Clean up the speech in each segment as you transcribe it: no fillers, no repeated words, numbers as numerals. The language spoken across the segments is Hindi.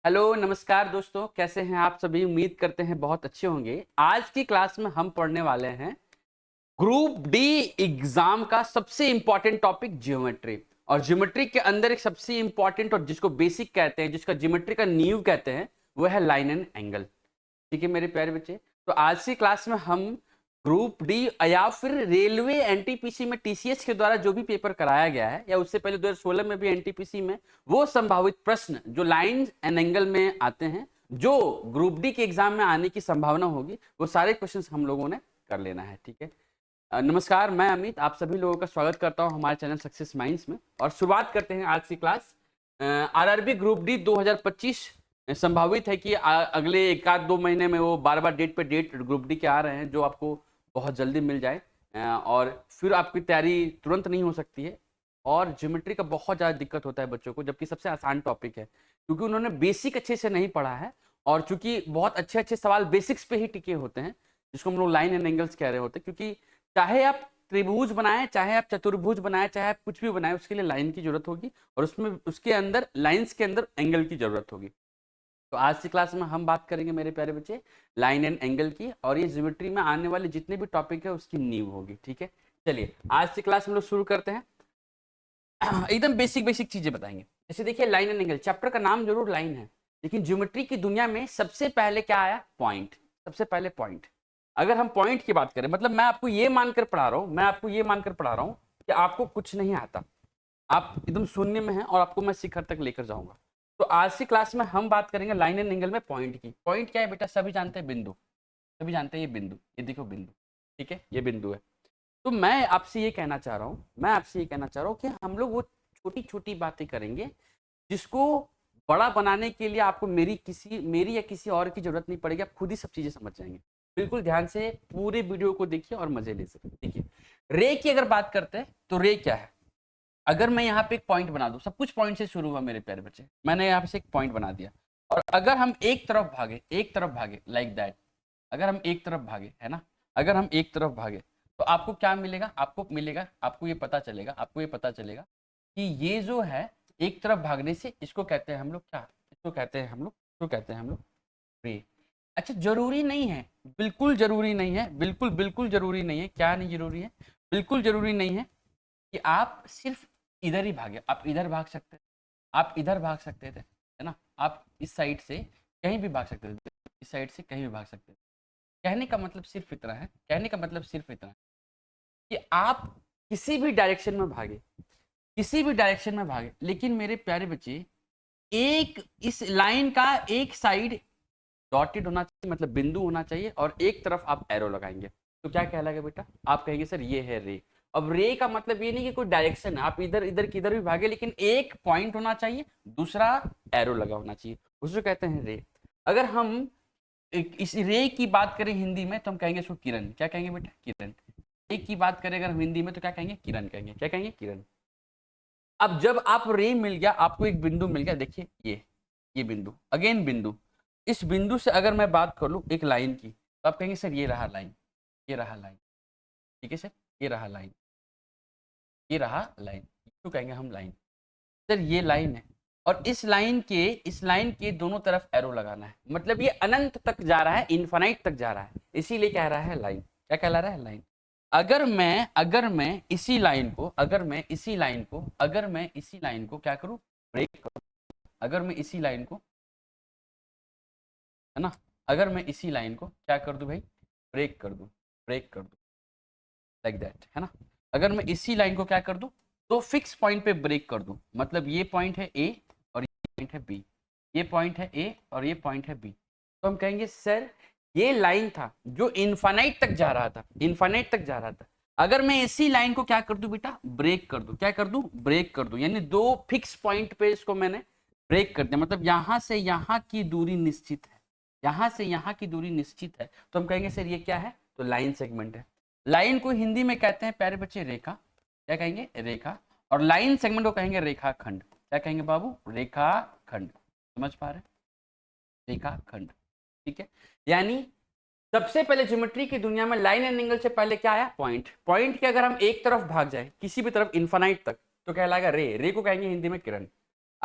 हेलो नमस्कार दोस्तों, कैसे हैं आप सभी। उम्मीद करते हैं बहुत अच्छे होंगे। आज की क्लास में हम पढ़ने वाले हैं ग्रुप डी एग्जाम का सबसे इंपॉर्टेंट टॉपिक ज्योमेट्री। और ज्योमेट्री के अंदर एक सबसे इंपॉर्टेंट और जिसको बेसिक कहते हैं, जिसका ज्योमेट्री का नींव कहते हैं, वो है लाइन एंड एंगल। ठीक है मेरे प्यारे बच्चे, तो आज की क्लास में हम ग्रुप डी या फिर रेलवे एनटीपीसी में टीसीएस के द्वारा जो भी पेपर कराया गया है, या उससे पहले 2016 में भी एनटीपीसी में, वो संभावित प्रश्न जो लाइन एंड एंगल में आते हैं, जो ग्रुप डी के एग्जाम में आने की संभावना होगी, वो सारे क्वेश्चन हम लोगों ने कर लेना है। ठीक है, नमस्कार, मैं अमित आप सभी लोगों का स्वागत करता हूं हमारे चैनल सक्सेस माइंड्स में। और शुरुआत करते हैं आज की क्लास। आरआरबी ग्रुप डी 2025 संभावित है कि अगले एक आध दो महीने में वो बार बार डेट पे डेट ग्रुप डी के आ रहे हैं, जो आपको बहुत जल्दी मिल जाए। और फिर आपकी तैयारी तुरंत नहीं हो सकती है। और ज्योमेट्री का बहुत ज़्यादा दिक्कत होता है बच्चों को, जबकि सबसे आसान टॉपिक है, क्योंकि उन्होंने बेसिक अच्छे से नहीं पढ़ा है। और चूंकि बहुत अच्छे अच्छे सवाल बेसिक्स पे ही टिके होते हैं, जिसको हम लोग लाइन एंड एंगल्स कह रहे होते हैं। क्योंकि चाहे आप त्रिभुज बनाएं, चाहे आप चतुर्भुज बनाएं, चाहे आप कुछ भी बनाएं, उसके लिए लाइन की जरूरत होगी, और उसमें उसके अंदर लाइंस के अंदर एंगल की जरूरत होगी। तो आज की क्लास में हम बात करेंगे मेरे प्यारे बच्चे लाइन एंड एंगल की, और ये ज्योमेट्री में आने वाले जितने भी टॉपिक है उसकी नींव होगी। ठीक है, चलिए आज की क्लास में लोग शुरू करते हैं। एकदम बेसिक बेसिक चीजें बताएंगे। जैसे देखिए, लाइन एंड एंगल चैप्टर का नाम जरूर लाइन है, लेकिन ज्योमेट्री की दुनिया में सबसे पहले क्या आया? पॉइंट। सबसे पहले पॉइंट। अगर हम पॉइंट की बात करें, मतलब मैं आपको ये मानकर पढ़ा रहा हूँ, कि आपको कुछ नहीं आता, आप एकदम शून्य में हैं, और आपको मैं शिखर तक लेकर जाऊंगा। तो आज की क्लास में हम बात करेंगे लाइन एंड एंगल में पॉइंट की। पॉइंट क्या है बेटा? सभी जानते हैं बिंदु, सभी जानते हैं ये बिंदु, ये देखो बिंदु। ठीक है, ये बिंदु है। तो मैं आपसे ये कहना चाह रहा हूँ कि हम लोग वो छोटी छोटी बातें करेंगे जिसको बड़ा बनाने के लिए आपको मेरी या किसी और की जरूरत नहीं पड़ेगी, आप खुद ही सब चीजें समझ जाएंगे। बिल्कुल ध्यान से पूरे वीडियो को देखिए और मजे ले सकते। देखिए, रे की अगर बात करते हैं तो रे क्या है? अगर मैं यहाँ पे एक पॉइंट बना दूं, सब कुछ पॉइंट से शुरू हुआ मेरे प्यारे बच्चे, मैंने यहाँ से एक पॉइंट बना दिया, और अगर हम एक तरफ भागे लाइक दैट, अगर हम एक तरफ भागे, है ना, अगर हम एक तरफ भागे, तो आपको क्या मिलेगा? आपको ये पता चलेगा कि ये जो है एक तरफ भागने से, इसको कहते हैं हम लोग क्या? इसको कहते हैं हम लोग रे। अच्छा, जरूरी नहीं है, बिल्कुल जरूरी नहीं है, बिल्कुल जरूरी नहीं है। क्या नहीं जरूरी है? बिल्कुल जरूरी नहीं है कि आप सिर्फ इधर ही भागे। आप इधर भाग सकते थे, आप इधर भाग सकते थे, है ना, आप इस साइड से कहीं भी भाग सकते थे, इस साइड से कहीं भी भाग सकते थे। कहने का मतलब सिर्फ इतना है, कि आप किसी भी डायरेक्शन में भागे, लेकिन मेरे प्यारे बच्चे, एक इस लाइन का एक साइड डॉटेड होना चाहिए, मतलब बिंदु होना चाहिए, और एक तरफ आप एरो लगाएंगे तो क्या कहलाएगा बेटा? आप कहेंगे सर ये है रे। अब रे का मतलब ये नहीं कि कोई डायरेक्शन है, आप इधर इधर किधर भी भागे, लेकिन एक पॉइंट होना चाहिए, दूसरा एरो लगा होना चाहिए, उसको कहते हैं रे। अगर हम इस रे की बात करें हिंदी में, तो हम कहेंगे इसको किरण। क्या कहेंगे बेटा? किरण। रे की बात करें अगर हम हिंदी में, तो क्या कहेंगे? किरण कहेंगे। क्या कहेंगे? किरण। अब जब आप रे मिल गया, आपको एक बिंदु मिल गया, देखिए ये बिंदु, अगेन बिंदु। इस बिंदु से अगर मैं बात कर लूं एक लाइन की, तो आप कहेंगे सर ये रहा लाइन, ये रहा लाइन। ठीक है सर, ये रहा लाइन, ये रहा लाइन, क्यों कहेंगे हम लाइन? सर ये लाइन है, और इस लाइन के दोनों तरफ एरो लगाना है, मतलब ये अनंत तक जा रहा है, इनफाइनाइट तक जा रहा है, इसीलिए कह रहा है लाइन। क्या कहला रहा है? लाइन। अगर मैं इसी लाइन को क्या करूं? ब्रेक करूं। अगर मैं इसी लाइन को, है ना, अगर मैं इसी लाइन को क्या कर दूं भाई? ब्रेक कर दूं, लाइक दैट, है ना। अगर मैं इसी लाइन को क्या कर दूं? तो फिक्स पॉइंट पे ब्रेक कर दूं, मतलब ये पॉइंट है ए और ये पॉइंट है बी, ये पॉइंट है ए और ये पॉइंट है बी, तो हम कहेंगे सर ये लाइन था जो इनफाइनाइट तक जा रहा था, अगर मैं इसी लाइन को क्या कर दूं बेटा? ब्रेक कर दूं। क्या कर दूं? ब्रेक कर दूं, यानी दो फिक्स पॉइंट पे इसको मैंने ब्रेक कर दिया, मतलब यहां से यहां की दूरी निश्चित है, तो हम कहेंगे सर ये क्या है? तो लाइन सेगमेंट है। लाइन को हिंदी में कहते हैं प्यारे बच्चे रेखा। क्या कहेंगे? रेखा। और लाइन सेगमेंट को कहेंगे रेखाखंड। क्या कहेंगे बाबू? रेखाखंड। समझ पा रहे? रेखाखंड। ठीक है, यानी सबसे पहले ज्योमेट्री की दुनिया में लाइन एंड एंगल से पहले क्या आया? पॉइंट। पॉइंट के अगर हम एक तरफ भाग जाए, किसी भी तरफ इनफाइनाइट तक, तो कहलाएगा रे। रे को कहेंगे हिंदी में किरण।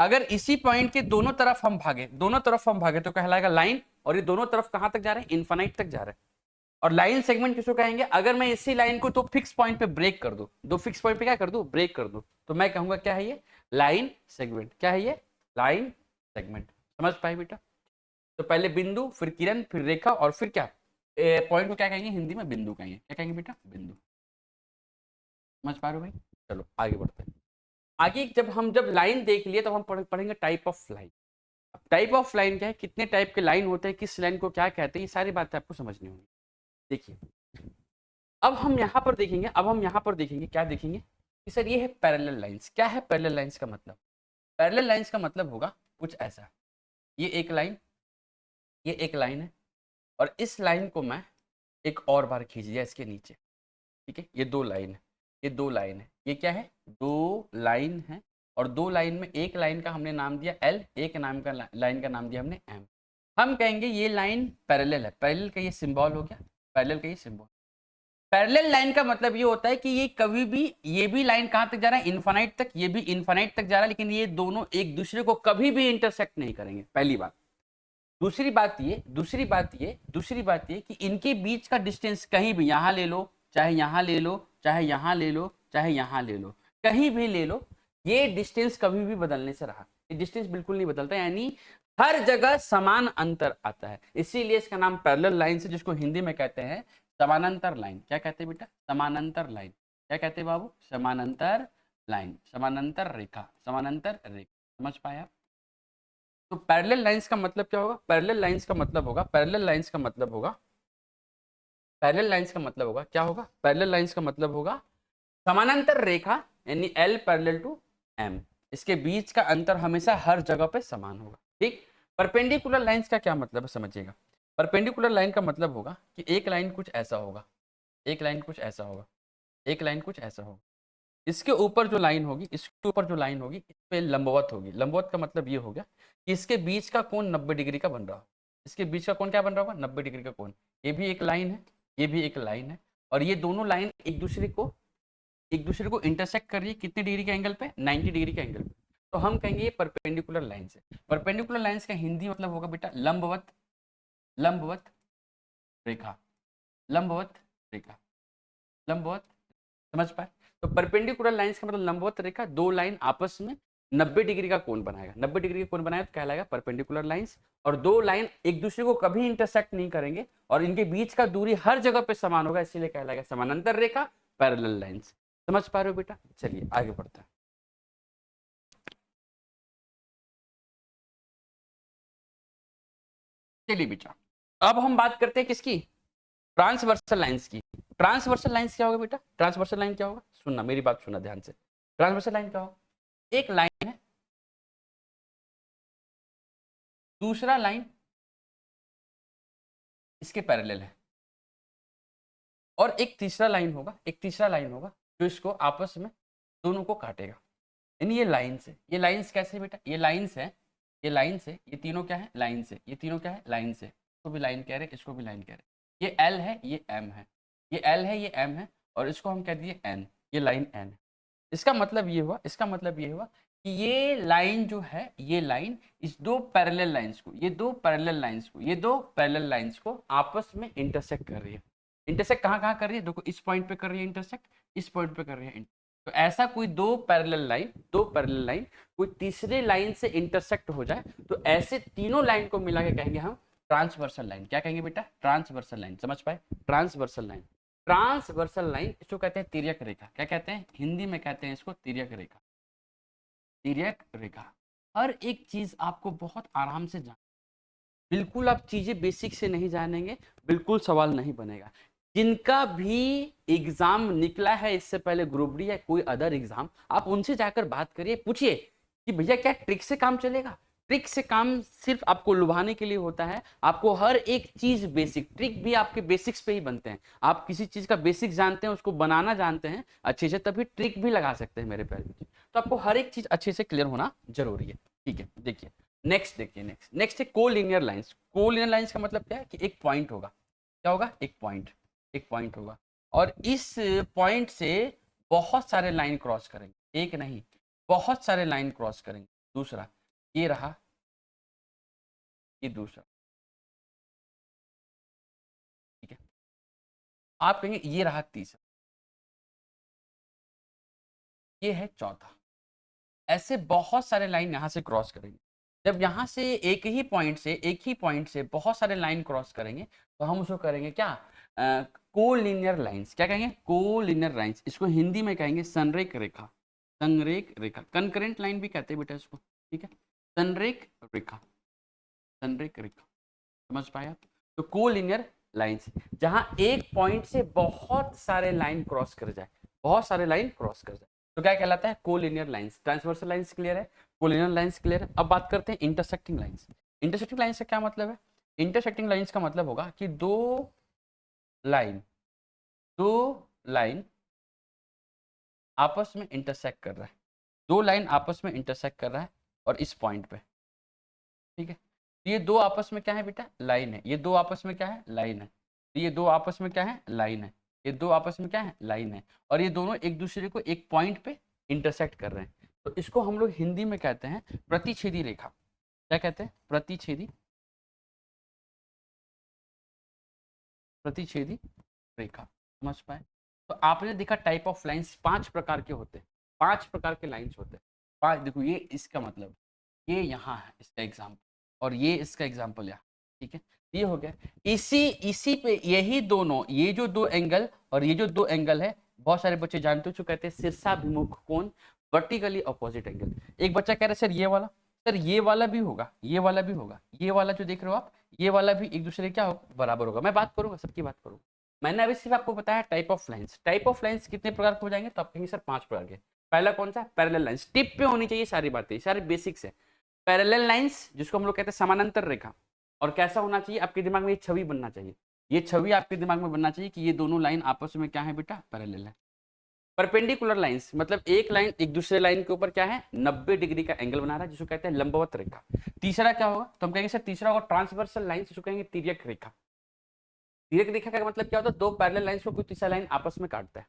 अगर इसी पॉइंट के दोनों तरफ हम भागे तो कहलाएगा लाइन, और ये दोनों तरफ कहां तक जा रहे हैं, इनफाइनाइट तक जा रहे हैं। और लाइन सेगमेंट किसको कहेंगे, अगर मैं इसी लाइन को तो फिक्स पॉइंट पे ब्रेक कर दूं, दो फिक्स पॉइंट पे क्या कर दूं, ब्रेक कर दूं, तो मैं कहूंगा क्या है ये, लाइन सेगमेंट। क्या है ये, लाइन सेगमेंट। समझ पाए बेटा? तो पहले बिंदु, फिर किरण, फिर रेखा, और फिर क्या, पॉइंट को क्या कहेंगे हिंदी में, बिंदु कहेंगे। क्या कहेंगे बेटा, बिंदु। समझ पा रहे हो भाई? चलो आगे बढ़ते हैं। आगे जब लाइन देख लिए तब हम पढ़ेंगे type of line. Type of line क्या है, कितने टाइप के लाइन होते हैं, किस लाइन को क्या कहते हैं, ये सारी बातें आपको समझनी होगी। देखिए अब हम यहाँ पर देखेंगे, क्या देखेंगे कि सर ये है पैरेलल लाइंस। क्या है पैरेलल लाइंस का मतलब, पैरेलल लाइंस का मतलब होगा कुछ ऐसा, ये एक लाइन, ये एक लाइन है, और इस लाइन को मैं एक और बार खींच दिया इसके नीचे, ठीक है, ये दो लाइन है, ये दो लाइन है, ये क्या है, दो लाइन है, और दो लाइन में एक लाइन का हमने नाम दिया L, एक नाम का लाइन का नाम दिया हमने M। हम कहेंगे ये लाइन पैरेलल है, पैरेलल का ये सिंबल हो गया, पैरेलल का ये सिंबल। पैरेलल लाइन का मतलब ये होता है कि ये कभी भी, ये भी लाइन कहां तक जा रहा है, इनफाइनाइट तक, ये भी इनफाइनाइट तक जा रहा है, लेकिन ये दोनों एक दूसरे को कभी भी इंटरसेक्ट नहीं करेंगे, पहली बात। दूसरी बात ये कि इनके बीच का डिस्टेंस कहीं भी, यहां ले लो, चाहे यहां ले लो, चाहे यहां ले लो, चाहे यहां ले लो, कहीं भी ले लो, ये डिस्टेंस कभी भी बदलने से रहा, ये डिस्टेंस बिल्कुल नहीं बदलता, यानी हर जगह समान अंतर आता है, इसीलिए इसका नाम पैरेलल लाइन से, जिसको हिंदी में कहते हैं समानांतर लाइन। क्या कहते हैं बेटा, समानांतर लाइन। क्या कहते हैं बाबू, समानांतर लाइन, समानांतर रेखा, समानांतर रेखा। समझ पाए आप? तो पैरेलल लाइंस का मतलब क्या होगा, पैरेलल लाइंस का मतलब होगा, पैरेलल लाइंस का मतलब होगा, पैरेलल लाइंस का मतलब होगा, क्या होगा, पैरेलल लाइंस का मतलब होगा समानांतर रेखा, यानी L पैरेलल टू M, इसके बीच का अंतर हमेशा हर जगह पे समान होगा, ठीक। परपेंडिकुलर लाइंस का क्या मतलब है, समझिएगा। परपेंडिकुलर लाइन का मतलब होगा कि एक लाइन कुछ ऐसा होगा, एक लाइन कुछ ऐसा होगा, एक लाइन कुछ ऐसा होगा, इसके ऊपर जो लाइन होगी, इसके ऊपर जो लाइन होगी, इस पे लंबवत होगी। लंबवत का मतलब ये हो गया कि इसके बीच का कोण 90 डिग्री का बन रहा हो, इसके बीच का कोण क्या बन रहा होगा, 90 डिग्री का कोण। ये भी एक लाइन है, ये भी एक लाइन है, और ये दोनों लाइन एक दूसरे को इंटरसेक्ट कर रही है कितने डिग्री के एंगल पे, 90 डिग्री के एंगल पे। तो हम कहेंगे ये परपेंडिकुलर लाइन है। परपेंडिकुलर लाइंस का हिंदी मतलब होगा बेटा लंबवत, लंबवत रेखा, लंबवत रेखा, लंबवत। समझ पाए? तो परपेंडिकुलर लाइंस का मतलब लंबवत रेखा, दो लाइन आपस में 90 डिग्री का कोण बनाएगा, 90 डिग्री का कोण बनाएगा तो कहलाएगा परपेंडिकुलर लाइंस। और दो लाइन एक दूसरे को कभी इंटरसेक्ट नहीं करेंगे, और इनके बीच का दूरी हर जगह पे समान होगा, इसीलिए कहलाएगा समानांतर रेखा, पैरेलल लाइंस। समझ पा रहे हो बेटा? चलिए आगे बढ़ते हैं। चलिए बेटा अब हम बात करते हैं किसकी, ट्रांसवर्सल लाइंस की। ट्रांसवर्सल लाइंस क्या होगा बेटा, ट्रांसवर्सल लाइन क्या होगा, सुनना मेरी बात सुनना ध्यान से। ट्रांसवर्सल लाइन क्या होगा, एक लाइन है, दूसरा लाइन इसके पैरेलल है, और एक तीसरा लाइन होगा, एक तीसरा लाइन होगा जो इसको आपस में दोनों को काटेगा। यानी ये लाइंस है, ये लाइंस कैसे बेटा, ये लाइंस है, ये लाइंस है, ये तीनों क्या है, लाइंस है, ये तीनों क्या है, लाइंस है, इसको भी लाइन कह रहे हैं, इसको भी लाइन कह रहे हैं। ये L है, ये M है, ये L है, ये M है, और इसको हम कह दिए N, ये लाइन N है। इसका मतलब ये हुआ, इसका मतलब ये हुआ कि ये लाइन जो है, ये लाइन इस दो पैरेलल लाइंस को, ये दो पैरेलल लाइंस को, ये दो पैरेलल लाइंस को आपस में इंटरसेक्ट कर रही है। इंटरसेक्ट कहाँ कहाँ कर रही है, देखो इस पॉइंट पे कर रही है इंटरसेक्ट, इस पॉइंट पे कर रही है। तो ऐसा कोई दो पैरेलल लाइन कोई तीसरे लाइन से इंटरसेक्ट हो जाए, तो ऐसे तीनों लाइन को मिला के कहेंगे हम ट्रांसवर्सल लाइन। क्या कहेंगे बेटा, ट्रांसवर्सल लाइन। समझ पाए? ट्रांसवर्सल लाइन, ट्रांसवर्सल लाइन इसको कहते हैं तिर्यक रेखा। क्या कहते हैं, हिंदी में कहते हैं इसको तिर्यक रेखा, तिर्यक रेखा। हर एक चीज आपको बहुत आराम से जान, बिल्कुल आप चीजें बेसिक से नहीं जानेंगे, बिल्कुल सवाल नहीं बनेगा। जिनका भी एग्जाम निकला है इससे पहले, ग्रुप डी या कोई अदर एग्जाम, आप उनसे जाकर बात करिए, पूछिए कि भैया क्या ट्रिक से काम चलेगा। ट्रिक से काम सिर्फ आपको लुभाने के लिए होता है, आपको हर एक चीज बेसिक, ट्रिक भी आपके बेसिक्स पे ही बनते हैं। आप किसी चीज का बेसिक जानते हैं, उसको बनाना जानते हैं अच्छे से, तभी ट्रिक भी लगा सकते हैं मेरे प्यारे बच्चे। तो आपको हर एक चीज अच्छे से क्लियर होना जरूरी है, ठीक है। देखिए नेक्स्ट, देखिए नेक्स्ट है कोलिनियर लाइंस। कोलिनियर लाइंस का मतलब क्या है कि एक पॉइंट होगा, क्या होगा, एक पॉइंट होगा, और इस पॉइंट से बहुत सारे लाइन क्रॉस करेंगे, एक नहीं बहुत सारे लाइन क्रॉस करेंगे। दूसरा, ये रहा, ये दूसरा, ठीक है। आप कहेंगे ये रहा तीसरा, ये है चौथा। ऐसे बहुत सारे लाइन यहाँ से क्रॉस करेंगे। जब यहाँ से एक ही पॉइंट से बहुत सारे लाइन क्रॉस करेंगे तो हम उसको करेंगे क्या, कोलिनियर लाइंस। क्या कहेंगे, कोलिनियर लाइंस। इसको हिंदी में कहेंगे संरेख रेखा, संरेख रेखा, कंकरेंट लाइन भी कहते हैं बेटा इसको, ठीक है। संरेख रेखा, संरेख रेखा, समझ पाए आप। तो कोलिनियर लाइंस, जहां एक पॉइंट से बहुत सारे लाइन क्रॉस कर जाए, बहुत सारे लाइन क्रॉस कर जाए, तो क्या कहलाता है, collinear lines. Transversal lines clear है, कोलिनियर लाइंस क्लियर है। अब बात करते हैं इंटरसेक्टिंग लाइंस। इंटरसेक्टिंग लाइंस का क्या मतलब है, इंटरसेक्टिंग लाइंस का मतलब होगा कि लाइन दो लाइन आपस में इंटरसेक्ट कर रहा है, दो लाइन आपस में इंटरसेक्ट कर रहा है और इस पॉइंट पे, ठीक है। तो ये दो आपस में क्या है बेटा, लाइन है। ये दो आपस में क्या है, लाइन है। तो ये दो आपस में क्या है, लाइन है। ये दो आपस में क्या है, लाइन है। और ये दोनों एक दूसरे को एक पॉइंट पे इंटरसेक्ट कर रहे हैं। तो इसको हम लोग हिंदी में कहते हैं प्रतिच्छेदी रेखा। क्या कहते हैं, प्रतिच्छेदी, प्रतिच्छेदी रेखा, समझ पाए। तो आपने देखा टाइप ऑफ लाइंस 5 प्रकार के होते हैं, 5 प्रकार के लाइंस होते हैं। 5, देखो ये इसका मतलब, ये यहाँ है इसका एग्जाम्पल, और ये इसका एग्जाम्पल यहाँ, ठीक है। ये हो गया। इसी इसी पे यही दोनों, ये जो दो एंगल और ये जो दो एंगल है, बहुत सारे बच्चे जानते हो जो कहते हैं शीर्षाभिमुख कोण, वर्टिकली अपोजिट एंगल। एक बच्चा कह रहा है सर ये वाला, सर ये वाला भी होगा, ये वाला भी होगा, ये वाला जो देख रहे हो आप, ये वाला भी एक दूसरे क्या होगा, बराबर होगा। मैं बात करूंगा, सबकी बात करूंगा। मैंने अभी सिर्फ आपको बताया type of lines. Type of lines कितने प्रकार के हो जाएंगे, तो आप कहेंगे सर 5 प्रकार के। पहला कौन सा, पैरेलल लाइंस, टिप पे होनी चाहिए सारी बातें, सारे बेसिक्स है। पैरेलल लाइंस जिसको हम लोग कहते हैं समानांतर रेखा। और कैसा होना चाहिए, आपके दिमाग में ये छवि बनना चाहिए, ये छवि आपके दिमाग में बनना चाहिए कि ये दोनों लाइन आपस में क्या है बेटा, पैरेलल है। परपेंडिकुलर लाइंस मतलब एक लाइन एक दूसरे लाइन के ऊपर क्या है, 90 डिग्री का एंगल बना रहा है, जिसको कहते हैं लंबवत रेखा। तीसरा क्या होगा, तो हम कहेंगे सर तीसरा होगा ट्रांसवर्सल लाइंस, जिसको कहेंगे तिर्यक रेखा। तिर्यक रेखा का मतलब क्या होता है, दो पैरेलल लाइंस को कोई तीसरा लाइन आपस में काटता है।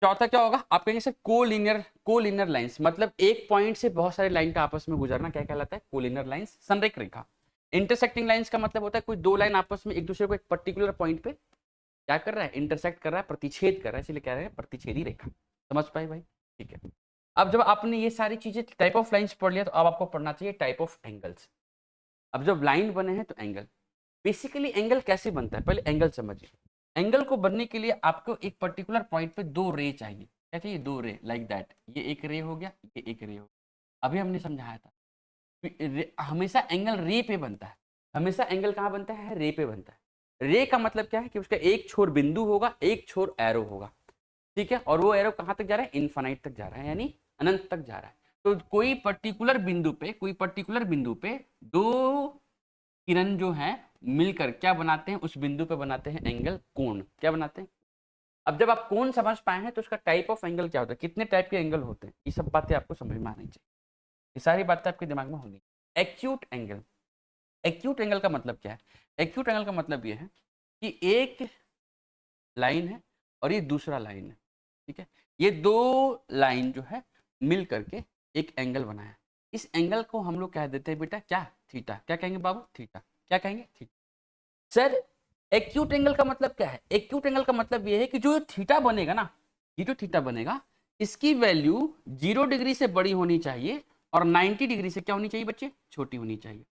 चौथा क्या होगा, आप कहेंगे सर कोलिनियर, कोलिनियर लाइंस मतलब एक पॉइंट से बहुत सारे लाइन का आपस में गुजरना, क्या कहलाता है, कोलिनियर लाइंस, संरेख रेखा। इंटरसेक्टिंग लाइंस का मतलब होता है कोई दो लाइन आपस में एक दूसरे को एक पर्टिकुलर पॉइंट पे क्या कर रहा है, इंटरसेक्ट कर रहा है, प्रतिच्छेद कर रहा है, इसलिए कह रहे हैं प्रतिच्छेदी रेखा। समझ पाए भाई, ठीक है। अब जब आपने ये सारी चीजें टाइप ऑफ लाइंस पढ़ लिया, तो अब आपको पढ़ना चाहिए टाइप ऑफ एंगल्स। अब जब लाइन बने हैं तो एंगल, बेसिकली एंगल कैसे बनता है, पहले एंगल समझिए। एंगल को बनने के लिए आपको एक पर्टिकुलर पॉइंट पे दो रे चाहिए। क्या चाहिए, दो रे, लाइक दैट। ये एक रे हो गया, ये एक रे हो गया। अभी हमने समझाया था हमेशा एंगल रे पे बनता है, हमेशा एंगल कहाँ बनता है, रे पे बनता है। रे का मतलब क्या है कि उसका एक छोर बिंदु होगा, एक छोर एरो होगा, ठीक है। और वो एरो कहाँ तक जा रहा है, इनफाइनाइट तक जा रहा है, यानी अनंत तक जा रहा है। तो कोई पर्टिकुलर बिंदु पे, कोई पर्टिकुलर बिंदु पे दो किरण जो है मिलकर क्या बनाते हैं, उस बिंदु पे बनाते हैं एंगल, कोण। क्या बनाते हैं। अब जब आप कोण समझ पाए हैं तो उसका टाइप ऑफ एंगल क्या होता है, कितने टाइप के एंगल होते हैं, ये सब बातें आपको समझ में आनी चाहिए, ये सारी बातें आपके दिमाग में होनी। एक्यूट एंगल, एक्यूट एंगल का मतलब क्या है, एक्यूट एंगल का मतलब ये है कि एक लाइन है और ये दूसरा लाइन है, ठीक है। ये दो लाइन जो है मिल करके एक एंगल बनाया, इस एंगल को हम लोग कह देते हैं बेटा क्या, थीटा। क्या कहेंगे बाबू, थीटा। क्या कहेंगे, थीटा। सर एक्यूट एंगल का मतलब क्या है, एक्यूट एंगल का मतलब ये है कि जो थीटा बनेगा ना, ये जो थीटा बनेगा इसकी वैल्यू 0 डिग्री से बड़ी होनी चाहिए और 90 डिग्री से क्या होनी चाहिए बच्चे, छोटी होनी चाहिए।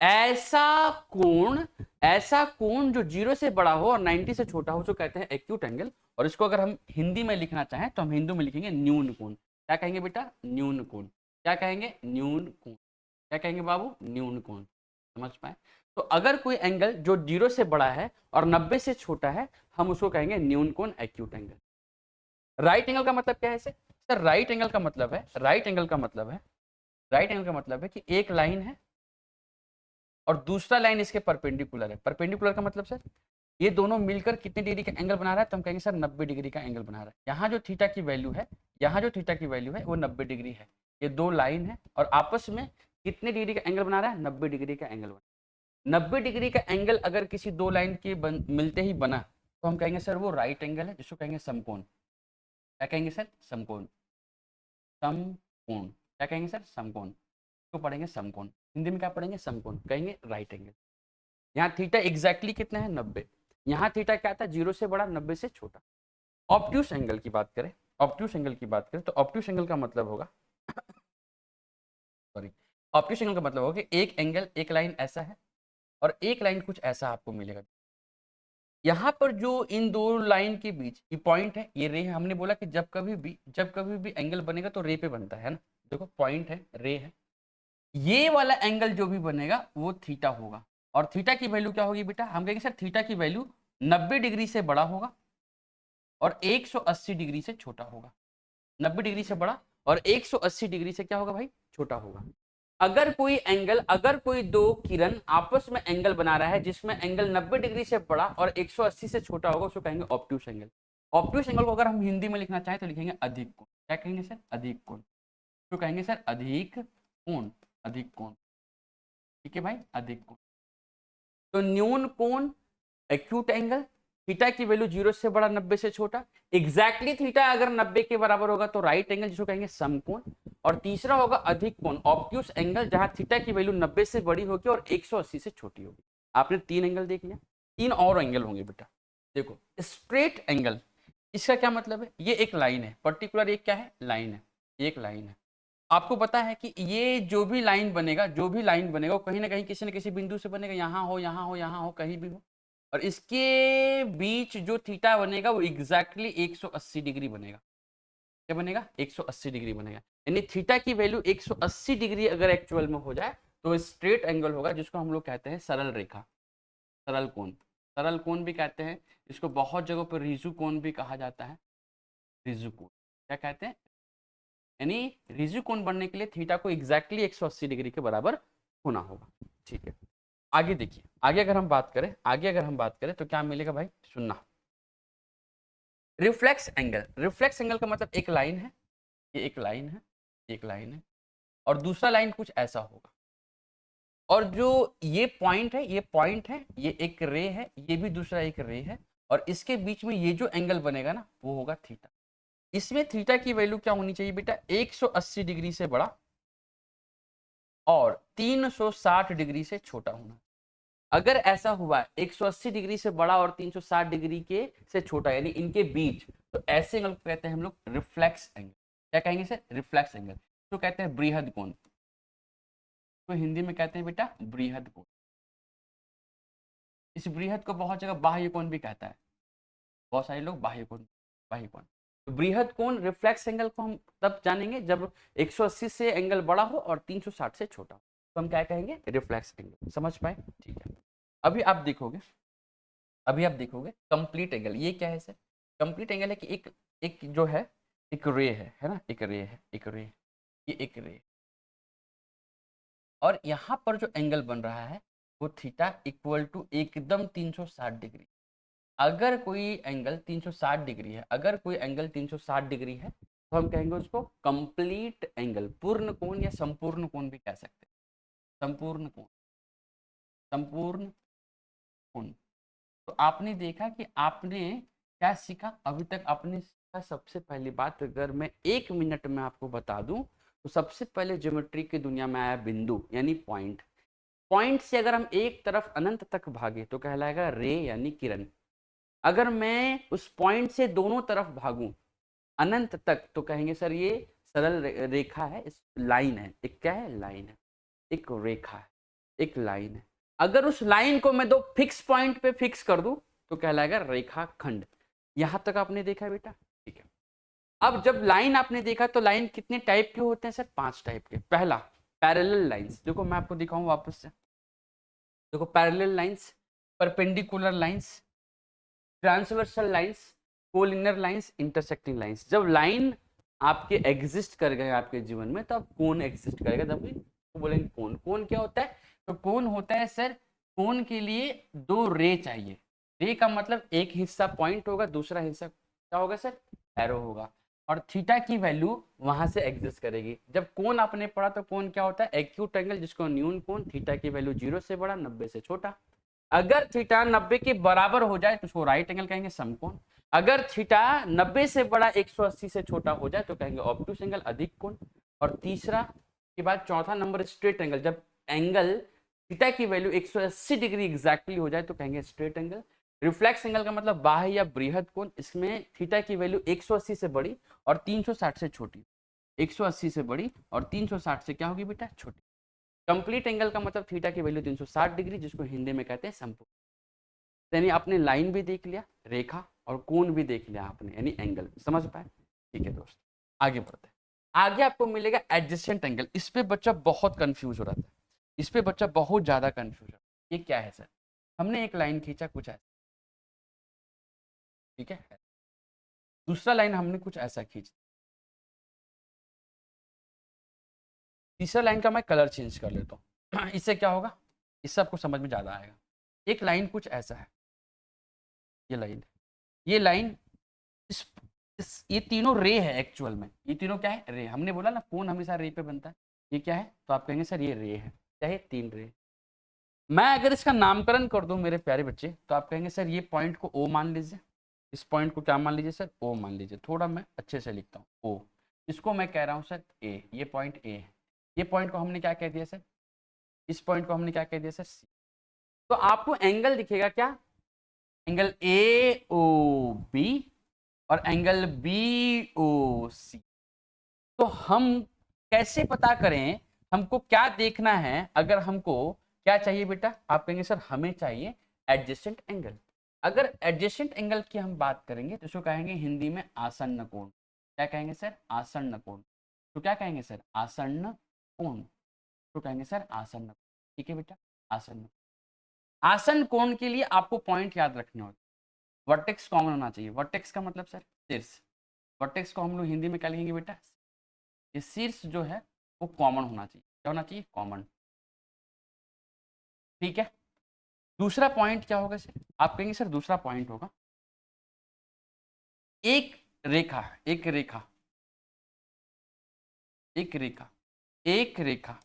ऐसा कोण, ऐसा कोण जो 0 से बड़ा हो और 90 से छोटा हो, उसको कहते हैं एक्यूट एंगल। और इसको अगर हम हिंदी में लिखना चाहें तो हम हिंदी में लिखेंगे न्यून कोण। क्या कहेंगे बेटा, न्यून कोण। क्या कहेंगे, न्यून कोण। क्या कहेंगे बाबू, न्यून कोण। समझ पाए। तो अगर कोई एंगल जो 0 से बड़ा है और 90 से छोटा है, हम उसको कहेंगे न्यून कोण, एक्यूट एंगल। राइट एंगल का मतलब क्या है इसे, सर राइट एंगल का मतलब है, राइट एंगल का मतलब है, राइट एंगल का मतलब है कि एक लाइन है और दूसरा लाइन इसके परपेंडिकुलर है। परपेंडिकुलर का मतलब सर ये दोनों मिलकर कितने डिग्री का एंगल बना रहा है, तो हम कहेंगे सर 90 डिग्री का एंगल बना रहा है। यहाँ जो थीटा की वैल्यू है, यहाँ जो थीटा की वैल्यू है वो 90 डिग्री है। ये दो लाइन है और आपस में कितने डिग्री का एंगल बना रहा है, 90 डिग्री का एंगल बना। 90 डिग्री का एंगल अगर किसी दो लाइन के मिलते ही बना तो हम कहेंगे सर वो राइट एंगल है, जिसको कहेंगे समकोण। क्या कहेंगे सर, समकोण, समकोण। क्या कहेंगे सर? समकोण। तो पढ़ेंगे समकोण, हिंदी में क्या पढ़ेंगे? समकोण, कहेंगे राइट एंगल। यहाँ थीटा एग्जैक्टली कितना है? 90। यहाँ थीटा क्या था? 0 से बड़ा, 90 से छोटा। ऑब्ट्यूस एंगल की बात करें, ऑब्ट्यूस एंगल की बात करें तो ऑब्ट्यूस एंगल का मतलब होगा सॉरी, ऑब्ट्यूस एंगल का मतलब होगा कि एक एंगल, एक लाइन ऐसा है और एक लाइन कुछ ऐसा आपको मिलेगा। यहाँ पर जो इन दो लाइन के बीच ये पॉइंट है, ये रे है। हमने बोला कि जब कभी भी एंगल बनेगा तो रे पे बनता है ना। देखो पॉइंट है, रे है, ये वाला एंगल जो भी बनेगा वो थीटा होगा। और थीटा की वैल्यू क्या होगी बेटा? हम कहेंगे सर थीटा की वैल्यू 90 डिग्री से बड़ा होगा और 180 डिग्री से छोटा होगा। 90 डिग्री से बड़ा और 180 डिग्री से क्या होगा भाई? छोटा होगा। अगर कोई एंगल, अगर कोई दो किरण आपस में एंगल बना रहा है जिसमें एंगल 90 डिग्री से बड़ा और 180 से छोटा होगा, उसको कहेंगे ऑब्ट्यूस एंगल। ऑब्ट्यूस एंगल को अगर हम हिंदी में लिखना चाहें तो लिखेंगे अधिक कोण। क्या कहेंगे सर? अधिक कोण। तो कहेंगे सर अधिक कोण, अधिक कोण। ठीक है भाई, अधिक कोण। तो न्यून कोण एक्यूट एंगल, थीटा की वैल्यू 0 से बड़ा, 90 से छोटा। एग्जैक्टली थीटा अगर 90 के बराबर होगा तो राइट एंगल, जिसको कहेंगे समकोण। और तीसरा होगा अधिक कोण, ऑब्ट्यूस एंगल, जहां थीटा की वैल्यू 90 से बड़ी होगी और 180 से छोटी होगी। आपने 3 एंगल देख लिया, 3 और एंगल होंगे बेटा। देखो स्ट्रेट एंगल, इसका क्या मतलब है? ये एक लाइन है, पर्टिकुलर एक क्या है? लाइन है, एक लाइन है। आपको पता है कि ये जो भी लाइन बनेगा, जो भी लाइन बनेगा वो कहीं ना कहीं किसी न किसी बिंदु से बनेगा, यहाँ हो, यहाँ हो, यहाँ हो, कहीं भी हो। और इसके बीच जो थीटा बनेगा वो एग्जैक्टली 180 डिग्री बनेगा। क्या बनेगा? 180 डिग्री बनेगा। यानी थीटा की वैल्यू 180 डिग्री अगर एक्चुअल में हो जाए तो स्ट्रेट एंगल होगा, जिसको हम लोग कहते हैं सरल रेखा, सरल कोण। सरल कोण भी कहते हैं इसको, बहुत जगहों पर रिजु कोण भी कहा जाता है। रिजु कोण क्या कहते हैं? यानी रिजु कोण बनने के लिए थीटा को एग्जैक्टली 180 डिग्री के बराबर होना होगा। ठीक है, आगे देखिए, आगे अगर हम बात करें, आगे अगर हम बात करें तो क्या मिलेगा भाई? सुनना, रिफ्लेक्स एंगल। रिफ्लेक्स एंगल का मतलब एक लाइन है, ये एक लाइन है, एक लाइन है और दूसरा लाइन कुछ ऐसा होगा। और जो ये पॉइंट है, ये पॉइंट है, ये एक रे है, ये भी दूसरा एक रे है और इसके बीच में ये जो एंगल बनेगा ना वो होगा थीटा। इसमें थीटा की वैल्यू क्या होनी चाहिए बेटा? 180 डिग्री से बड़ा और 360 डिग्री से छोटा होना। अगर ऐसा हुआ 180 डिग्री से बड़ा और 360 डिग्री के से छोटा, यानी इनके बीच, तो ऐसे एंगल को कहते हैं हम लोग रिफ्लेक्स एंगल। क्या कहेंगे सर? Reflex angle. तो कहते हैं बृहद कोण, तो हिंदी में कहते हैं बेटा बृहद कोण। इस बृहद को बहुत जगह बाह्य कोण भी कहता है, बहुत सारे लोग बाह्य कोण, बाह्य कोण। तो बृहद कोण, रिफ्लेक्स एंगल को हम तब जानेंगे जब 180 से एंगल बड़ा हो और 360 से छोटा हो, तो हम क्या कहेंगे? Reflex angle. समझ पाए? ठीक है, अभी आप देखोगे, अभी आप देखोगे कंप्लीट एंगल। ये क्या है सर? कंप्लीट एंगल है कि एक एक जो है, एक रे है ना, एक रे है, एक रे, ये एक रे, और यहाँ पर जो एंगल बन रहा है वो थीटा इक्वल टू एकदम 360 डिग्री। अगर कोई एंगल 360 डिग्री है, अगर कोई एंगल 360 डिग्री है तो हम कहेंगे उसको कंप्लीट एंगल, पूर्ण कोण या संपूर्ण कोण भी कह सकते हैं। संपूर्ण कोण, संपूर्ण कोण। तो आपने देखा कि आपने क्या सीखा अभी तक? आपने सीखा सबसे पहली बात, अगर मैं 1 मिनट में आपको बता दूं तो सबसे पहले ज्योमेट्री की दुनिया में आया बिंदु यानी पॉइंट। पॉइंट से अगर हम एक तरफ अनंत तक भागे तो कहलाएगा रे यानी किरण। अगर मैं उस पॉइंट से दोनों तरफ भागूं अनंत तक तो कहेंगे सर ये सरल रेखा है, इस लाइन है। एक क्या है? लाइन है, एक रेखा है, एक लाइन है। अगर उस लाइन को मैं दो फिक्स पॉइंट पे फिक्स कर दूं तो कहलाएगा रेखा खंड। यहां तक आपने देखा है बेटा? ठीक है, अब जब लाइन आपने देखा तो लाइन कितने टाइप के होते हैं सर? 5 टाइप के। पहला पैरेलल लाइंस, देखो मैं आपको दिखाऊं वापस से, देखो parallel lines, perpendicular lines, transversal lines, collinear lines, intersecting lines. जब लाइन आपके एग्जिस्ट कर गए आपके जीवन में तो अब कोण एग्जिस्ट करेगा, तब तो बोलेंगे कोण। कोण क्या होता है? तो कोण होता है सर, कोण के लिए 2 रे चाहिए। रे का मतलब एक हिस्सा पॉइंट होगा, दूसरा हिस्सा क्या होगा सर? एरो होगा। और थीटा की वैल्यू वहां से एग्जिस्ट करेगी। जब कोण आपने पढ़ा तो कोण क्या होता है? एक्यूट एंगल, जिसको न्यून कोण, थीटा की वैल्यू 0 से बड़ा, 90 से छोटा। अगर थीटा 90 के बराबर हो जाए तो उसको राइट एंगल कहेंगे, समकोण। अगर थीटा 90 से बड़ा 180 से छोटा हो जाए तो कहेंगे ऑब्टूस एंगल, अधिक कोण। और तीसरा के बाद चौथा नंबर स्ट्रेट एंगल। जब एंगल थीटा की वैल्यू 180 डिग्री एग्जैक्टली हो जाए तो कहेंगे स्ट्रेट एंगल। रिफ्लेक्स एंगल का मतलब बाह्य या बृहद कोण, इसमें थीटा की वैल्यू 180 से बड़ी और 360 से छोटी। 180 से बड़ी और 360 से क्या होगी बेटा, छोटी। कंप्लीट एंगल का मतलब थीटा की वैल्यू 360 डिग्री, जिसको हिंदी में कहते हैं संपूर्ण। यानी आपने लाइन भी देख लिया, रेखा, और कोण भी देख लिया आपने, यानी एंगल समझ पाए। ठीक है दोस्त, आगे बढ़ते हैं। आगे आपको मिलेगा एडजेसेंट एंगल। इस पे बच्चा बहुत कंफ्यूज हो रहा था, इस पे बच्चा बहुत ज्यादा कंफ्यूज है। ये क्या है सर? हमने एक लाइन खींचा कुछ ऐसा, ठीक है, दूसरा लाइन हमने कुछ ऐसा खींचा, तीसरा लाइन का मैं कलर चेंज कर लेता हूँ। इससे क्या होगा, इससे आपको समझ में ज्यादा आएगा। एक लाइन कुछ ऐसा है, ये लाइन ये तीनों रे है एक्चुअल में। ये तीनों क्या है, रे। हमने बोला ना कोण हमेशा रे पे बनता है। ये क्या है, तो आप कहेंगे सर ये रे है, चाहे 3 रे। मैं अगर इसका नामकरण कर दूं मेरे प्यारे बच्चे, तो आप कहेंगे सर ये पॉइंट को ओ मान लीजिए, इस पॉइंट को क्या मान लीजिए सर, ओ मान लीजिए। थोड़ा मैं अच्छे से लिखता हूँ, ओ। इसको मैं कह रहा हूँ सर ए, ये पॉइंट ए है। ये पॉइंट को हमने क्या कह दिया सर, इस पॉइंट को हमने क्या कह दिया सर, सी। तो आपको एंगल दिखेगा क्या, एंगल ए ओ बी और एंगल बी ओ सी। तो हम कैसे पता करें, हमको क्या देखना है? अगर हमको क्या चाहिए बेटा, आप कहेंगे सर हमें चाहिए एडजेसेंट एंगल। अगर एडजेसेंट एंगल की हम बात करेंगे तो इसको कहेंगे हिंदी में आसन्न कोण। क्या कहेंगे सर, आसन्न कोण। तो क्या कहेंगे सर, आसन्न कोण। तो कहेंगे सर आसन्न। ठीक है बेटा, आसन्न। आसन्न कोण के लिए आपको पॉइंट याद रखने होते, वर्टेक्स कॉमन होना चाहिए। वर्टेक्स का मतलब सर शीर्ष। वर्टेक्स को हम लोग हिंदी में क्या लिखेंगे बेटा, ये शीर्ष जो है वो कॉमन होना चाहिए। क्या होना चाहिए, कॉमन। ठीक है, दूसरा पॉइंट क्या होगा सर, आप कहेंगे सर दूसरा पॉइंट होगा एक रेखा, एक रेखा, एक रेखा, एक रेखा,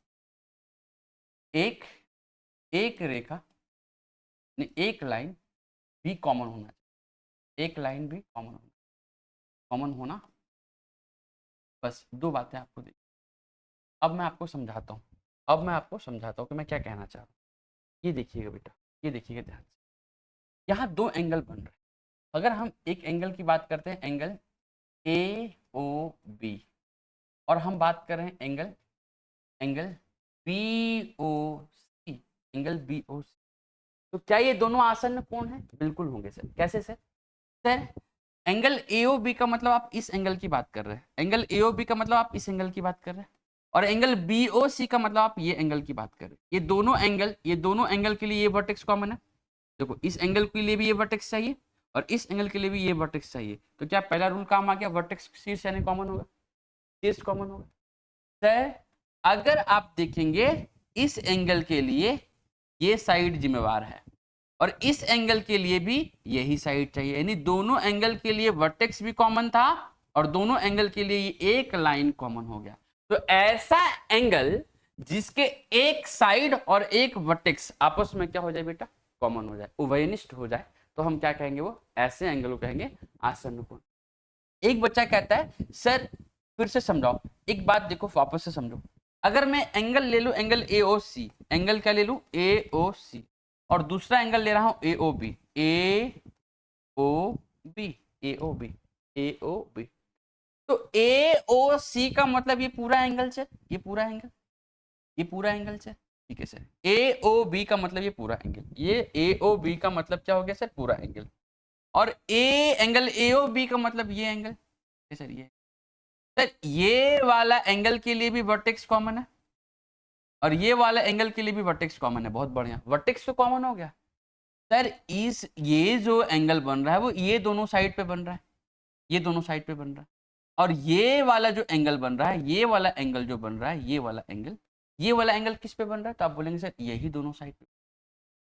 एक एक रेखा, एक लाइन भी कॉमन होना चाहिए। एक लाइन भी कॉमन होना, कॉमन होना, बस 2 बातें आपको देख। अब मैं आपको समझाता हूँ, अब मैं आपको समझाता हूँ कि मैं क्या कहना चाह रहा हूँ। ये देखिएगा बेटा, ये देखिएगा ध्यान से। यहाँ 2 एंगल बन रहे हैं। अगर हम एक एंगल की बात करते हैं, एंगल ए ओ बी, और हम बात कर रहे हैं एंगल एंगल बी ओ सी, एंगल बी ओ सी, तो क्या ये दोनों आसन्न कोण हैं? बिल्कुल होंगे सर। कैसे sir? Sir angle A B का मतलब आप इस एंगल की बात कर रहे हैं, एंगल ए बी का मतलब आप इस एंगल की बात कर रहे हैं, और एंगल बी ओ सी का मतलब आप ये एंगल की बात कर रहे हैं। ये दोनों एंगल के लिए ये वर्टेक्स कॉमन है। देखो इस एंगल के लिए भी ये वर्टेक्स चाहिए और इस एंगल के लिए भी ये वर्टेक्स चाहिए। तो क्या पहला रूल काम आ गया, वर्टेक्स शीर्ष यानी कॉमन होगा, शीर्ष कॉमन होगा। सर अगर आप देखेंगे इस एंगल के लिए ये साइड जिम्मेवार है और इस एंगल के लिए भी यही साइड चाहिए, यानी दोनों एंगल के लिए वर्टेक्स भी कॉमन था और दोनों एंगल के लिए ये एक लाइन कॉमन हो गया। तो ऐसा एंगल जिसके एक साइड और एक वर्टेक्स आपस में क्या हो जाए बेटा, कॉमन हो जाए, उभयनिष्ठ हो जाए, तो हम क्या कहेंगे, वो ऐसे एंगल को कहेंगे आसन्न कोण। एक बच्चा कहता है सर फिर से समझाओ, एक बात देखो वापस से समझो। अगर मैं एंगल ले लूं, angle A O C, angle क्या ले लूं, ए ओ सी, और दूसरा एंगल ले रहा हूं ए ओ बी, ए ओ बी, ए ओ बी, ए ओ बी, तो ए ओ सी का मतलब ये पूरा एंगल से, ये पूरा एंगल, ये पूरा एंगल से। ठीक है सर, ए ओ बी का मतलब ये पूरा एंगल, ये ए ओ बी का मतलब क्या हो गया सर, पूरा एंगल, और A angle A O B का मतलब ये एंगल। सर ये सर ये वाला एंगल के लिए भी वर्टेक्स कॉमन है और ये वाला एंगल के लिए भी वर्टेक्स कॉमन है। बहुत बढ़िया, वर्टेक्स तो कॉमन हो गया। सर इस ये जो एंगल बन रहा है वो ये दोनों साइड पे बन रहा है, ये दोनों साइड पे बन रहा है, और ये वाला जो एंगल बन रहा है, ये वाला एंगल जो बन रहा है, ये वाला एंगल, ये वाला एंगल किस पे बन रहा है, तो आप बोलेंगे सर यही दोनों साइड पे।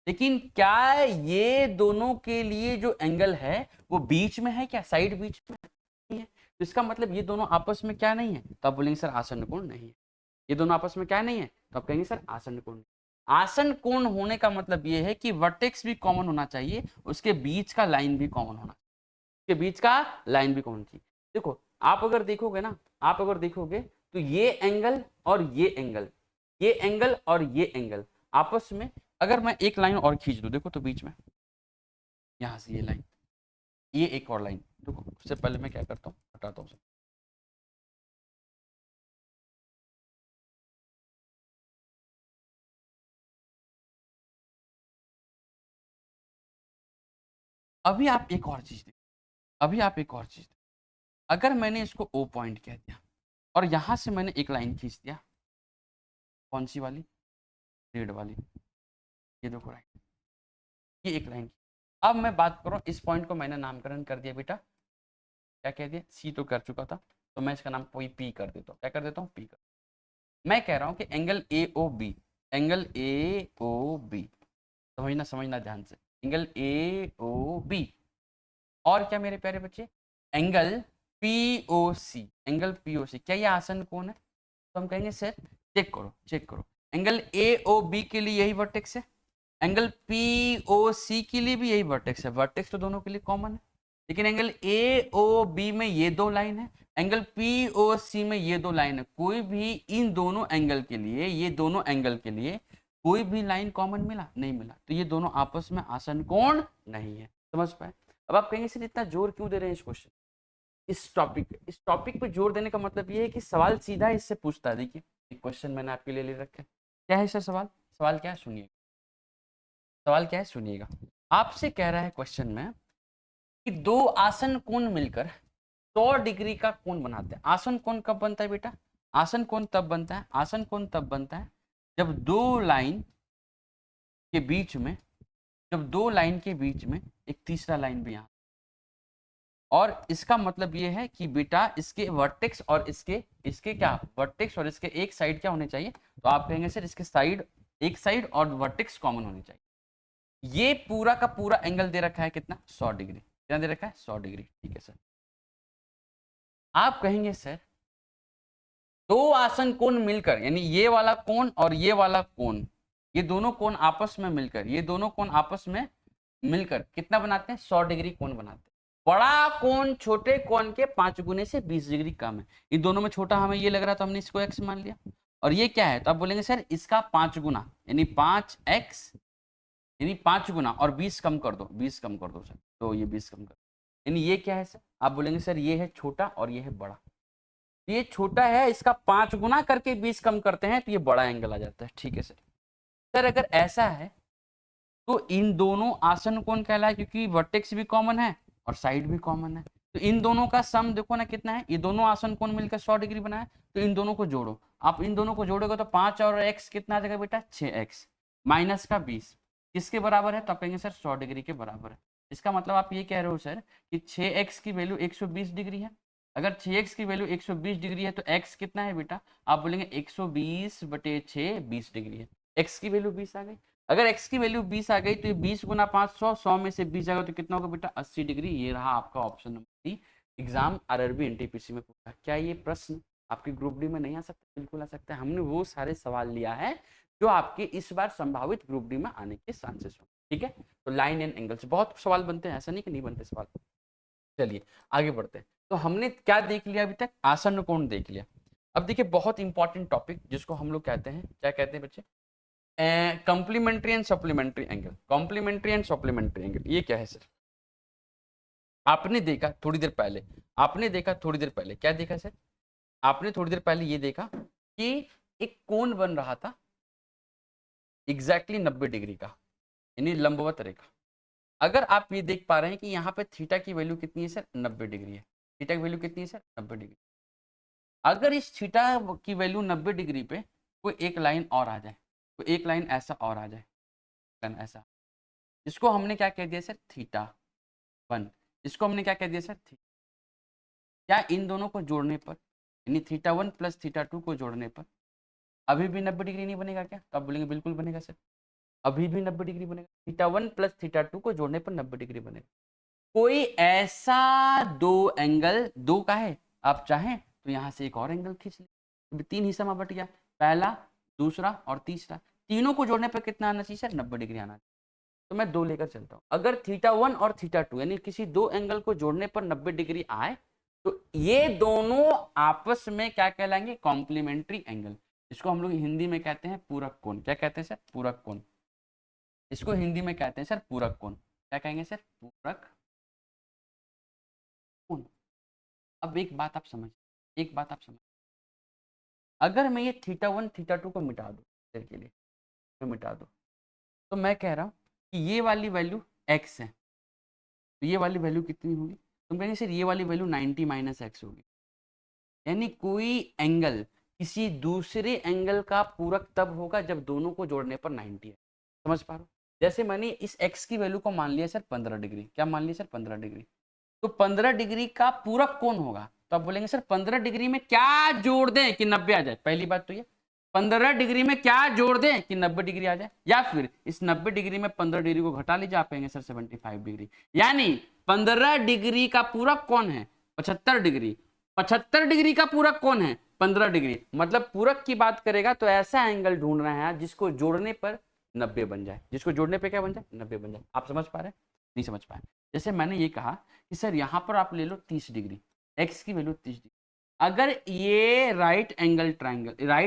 लेकिन क्या ये दोनों के लिए जो एंगल है वो बीच में है क्या, साइड बीच में नहीं है, तो इसका मतलब ये दोनों आपस में क्या नहीं है, तो आप बोलेंगे सर आसन्न कोण नहीं है। ये दोनों आपस में क्या नहीं है, तो आप कहेंगे सर आसन्न कोण। आसन्न कोण होने का मतलब ये है कि वर्टेक्स भी कॉमन होना चाहिए, उसके बीच का लाइन भी कॉमन होना चाहिए, उसके बीच का लाइन भी कॉमन चाहिए। देखो आप अगर देखोगे ना, आप अगर देखोगे तो ये एंगल और ये एंगल, ये एंगल और ये एंगल आपस में, अगर मैं एक लाइन और खींच दूं, देखो तो बीच में यहां से ये लाइन, ये एक और लाइन, देखो उससे पहले मैं क्या करता हूँ, हटाता हूँ। अभी आप एक और चीज देखो, अभी आप एक और चीज, अगर मैंने इसको ओ पॉइंट कह दिया और यहां से मैंने एक लाइन खींच दिया, कौन सी वाली, रेड वाली, ये देखो राइट, ये एक लाइन। अब मैं बात करूं, इस पॉइंट को मैंने नामकरण कर दिया बेटा, क्या कह दिया, सी तो कर चुका था, तो मैं इसका नाम कोई पी कर देता हूँ, क्या कर देता हूँ, पी कर। मैं कह रहा हूँ कि angle A O B, angle A O B, समझना समझना ध्यान से, एंगल ए ओ बी, और क्या मेरे प्यारे बच्चे, एंगल पी ओ सी, एंगल पी ओ सी, क्या ये आसन कोण है, तो हम कहेंगे सर चेक करो, चेक करो, एंगल ए ओ बी के लिए यही वर्टेक्स है, एंगल पी ओ सी के लिए भी यही वर्टेक्स है, वर्टेक्स तो दोनों के लिए कॉमन है, लेकिन एंगल ए ओ बी में ये दो लाइन है, एंगल पी ओ सी में ये दो लाइन है, कोई भी इन दोनों एंगल के लिए, ये दोनों एंगल के लिए कोई भी लाइन कॉमन मिला नहीं मिला, तो ये दोनों आपस में आसन कोण नहीं है, समझ पाए। अब आप कहेंगे सर इतना जोर क्यों दे रहे हैं इस क्वेश्चन, इस टॉपिक पे जोर देने का मतलब ये है कि सवाल सीधा इससे पूछता है। देखिए एक क्वेश्चन मैंने आपके लिए ले रखा है, क्या है सर सवाल, सवाल क्या है सुनिए, सवाल क्या है सुनिएगा, आपसे कह रहा है क्वेश्चन में कि दो आसन कोण मिलकर 100 डिग्री का कोण बनाते हैं। आसन कोण कब बनता है बेटा, आसन कोण तब बनता है, आसन कोण तब बनता है जब दो लाइन के बीच में, जब दो लाइन के बीच में एक तीसरा लाइन भी यहाँ, और इसका मतलब ये है कि बेटा इसके वर्टेक्स और इसके इसके क्या, वर्टेक्स और इसके एक साइड क्या होने चाहिए, तो आप कहेंगे सर इसके साइड, एक साइड और वर्टेक्स कॉमन होने चाहिए। ये पूरा का पूरा एंगल दे रखा है कितना, 100 डिग्री, कितना दे रखा है, 100 डिग्री, ठीक है सर। आप कहेंगे सर दो आसन कोण मिलकर, यानी ये वाला कोण और ये वाला कोण, ये दोनों कोण आपस में मिलकर, ये दोनों कोण आपस में मिलकर कितना बनाते हैं, 100 डिग्री कोण बनाते हैं। बड़ा कोण छोटे कोण के 5 गुने से 20 डिग्री कम है, इन दोनों में छोटा हमें ये लग रहा, तो हमने इसको x मान लिया, और ये क्या है, तो आप बोलेंगे सर इसका 5 गुना, यानी 5x, यानी 5 गुना, और 20 कम कर दो, 20 कम कर दो सर, तो ये 20 कम कर, यानी ये क्या है सर, आप बोलेंगे सर ये है छोटा और ये है बड़ा, ये छोटा है, इसका 5 गुना करके 20 कम करते हैं तो ये बड़ा एंगल आ जाता है, ठीक है सर। सर अगर ऐसा है तो इन दोनों आसन कोण कहलाए, क्योंकि वर्टेक्स भी कॉमन है और साइड भी कॉमन है, तो इन दोनों का सम देखो ना कितना है, ये दोनों आसन कोण मिलकर 100 डिग्री बनाए, तो इन दोनों को जोड़ो, आप इन दोनों को जोड़ोगे तो 5 और x कितना आ जाएगा बेटा, 6x माइनस का 20 किसके बराबर है, तो आप कहेंगे सर 100 डिग्री के बराबर है। इसका मतलब आप ये कह रहे हो सर कि 6x की वैल्यू 120 डिग्री है, अगर 6x की वैल्यू 120 डिग्री है तो x कितना है बेटा, आप बोलेंगे 120 बटे 6 20 डिग्री है, x की वैल्यू 20 आ गई, अगर x की वैल्यू 20 आ गई तो ये 20 गुना 500, 100 में से 20 जाएगा तो कितना होगा बेटा, 80 डिग्री। ये रहा आपका option number D, exam RRB NTPC में पूछा। क्या ये प्रश्न आपके ग्रुप डी में नहीं आ सकता, बिल्कुल आ सकता है, हमने वो सारे सवाल लिया है जो आपके इस बार संभावित ग्रुप डी में आने के चांसेस हो, ठीक है। तो लाइन एंड एंगल से बहुत सवाल बनते हैं, ऐसा नहीं कि नहीं बनते सवाल। चलिए आगे बढ़ते हैं, तो हमने क्या देख लिया अभी तक, आसन कोण देख लिया। अब देखिए बहुत इंपॉर्टेंट टॉपिक जिसको हम लोग कहते हैं, क्या कहते हैं बच्चे, complementary and supplementary angle, complementary and supplementary angle, ये क्या है सर, आपने देखा थोड़ी देर पहले, आपने देखा थोड़ी देर पहले, क्या देखा सर, आपने थोड़ी देर पहले ये देखा कि एक कोण बन रहा था एग्जैक्टली 90 डिग्री का, यानी लंबवत रेखा। अगर आप ये देख पा रहे हैं कि यहाँ पे थीटा की वैल्यू कितनी है सर, 90 डिग्री है, थीटा की वैल्यू कितनी है सर, 90 डिग्री। अगर इस थीटा की वैल्यू 90 डिग्री पे कोई एक लाइन और आ जाए, कोई एक लाइन ऐसा और आ जाए, ऐसा, इसको हमने क्या कह दिया सर, थीटा 1, इसको हमने क्या कह दिया सर, थीटा। क्या इन दोनों को जोड़ने पर, यानी थीटा 1 प्लस थीटा 2 को जोड़ने पर अभी भी 90 डिग्री नहीं बनेगा क्या, तो आप बोलेंगे बिल्कुल बनेगा सर, अभी भी 90 डिग्री बनेगा, थीटा 1 प्लस थीटा 2 को जोड़ने पर 90 डिग्री बनेगा। कोई ऐसा दो एंगल, दो का है, आप चाहें तो यहां से एक और एंगल खींच ले, तो 3 हिस्सा में बट गया, पहला दूसरा और तीसरा, तीनों को जोड़ने पर कितना आना चाहिए सर, 90 डिग्री आना चाहिए। तो मैं दो लेकर चलता हूँ, अगर थीटा 1 और थीटा 2 यानी किसी दो एंगल को जोड़ने पर 90 डिग्री आए तो ये दोनों आपस में क्या कहलाएंगे? Complementary angle. इसको हम लोग हिंदी में कहते हैं पूरक कोण। क्या कहते हैं सर? पूरक कोण। इसको हिंदी में कहते हैं सर पूरक कोण। क्या कहेंगे सर? पूरक कोण। अब एक बात आप समझ, एक बात आप समझ, अगर मैं ये थीटा 1 थीटा 2 को मिटा दूं देर के लिए, तो मिटा दूं, तो मैं कह रहा हूं कि ये वाली वैल्यू x है, तो ये वाली वैल्यू कितनी होगी? तुम कहेंगे सर ये वाली वैल्यू 90 माइनस एक्स होगी। यानी कोई एंगल किसी दूसरे एंगल का पूरक तब होगा जब दोनों को जोड़ने पर 90 है। समझ पा रहे हो? जैसे मैंने इस x की वैल्यू को मान लिया सर 15 डिग्री। क्या मान लिया सर? 15 डिग्री। तो 15 डिग्री का पूरक कौन होगा? तो आप बोलेंगे सर 15 डिग्री में क्या जोड़ दें कि 90 आ जाए? पहली बात तो ये, 15 डिग्री में क्या जोड़ दें कि 90 डिग्री आ जाए, या फिर इस 90 डिग्री में 15 डिग्री को घटा लीजिए, आप कहेंगे सर 75 डिग्री। यानी 15 डिग्री का पूरक कौन है? 75 डिग्री। 75 डिग्री का पूरक कौन है? 15 डिग्री। मतलब पूरक की बात करेगा तो ऐसा एंगल ढूंढ रहे हैं जिसको जोड़ने पर 90 बन जाए। जिसको जोड़ने पे क्या बन जाए? 90 बन जाए। आप समझ पा रहे हैं? नहीं समझ पाए? जैसे मैंने ये कहा कि सर यहाँ पर आप ले लो 30 डिग्री, x की वैल्यू 30 डिग्री। अगर ये राइट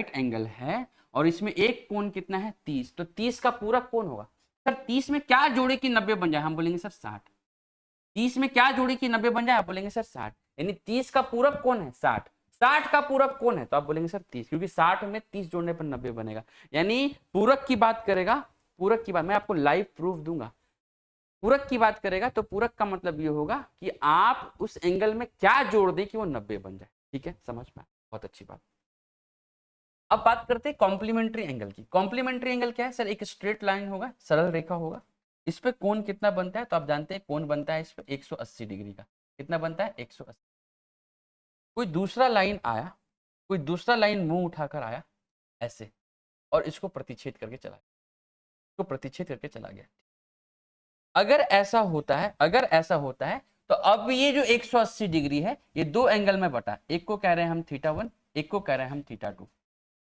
एंगल है और इसमें एक कोण कितना है? 30, तो 30 का पूरक कौन होगा? सर 30 में क्या जोड़े कि 90 बन जाए? हम बोलेंगे सर 60। 30 में क्या जोड़े कि 90 बन जाए? आप बोलेंगे सर 60। यानी 30 का पूरक कौन है? 60। 60 का पूरक कौन है? तो आप बोलेंगे सर 30, क्योंकि 60 में 30 जोड़ने पर 90 बनेगा। यानी पूरक की बात करेगा, पूरक की बात मैं आपको लाइव प्रूफ दूंगा। पूरक की बात करेगा तो पूरक का मतलब ये होगा कि आप उस एंगल में क्या जोड़ दें कि वो 90 बन जाए। ठीक है, समझ में? बहुत अच्छी बात। अब बात करते हैं कॉम्प्लीमेंट्री एंगल की। कॉम्प्लीमेंट्री एंगल क्या है सर? एक स्ट्रेट लाइन होगा, सरल रेखा होगा, इस पे कोण कितना बनता है? तो आप जानते हैं कोण बनता है इस पे 180 डिग्री का। कितना बनता है? 180। कोई दूसरा लाइन आया, कोई दूसरा लाइन मुंह उठाकर आया ऐसे, और इसको प्रतिच्छेद करके चला गया, इसको प्रतिच्छेद करके चला गया। अगर ऐसा होता है, अगर ऐसा होता है, तो अब ये जो 180 डिग्री है ये दो एंगल में बटा, एक को कह रहे हैं हम थीटा 1, एक को कह रहे हैं हम थीटा 2।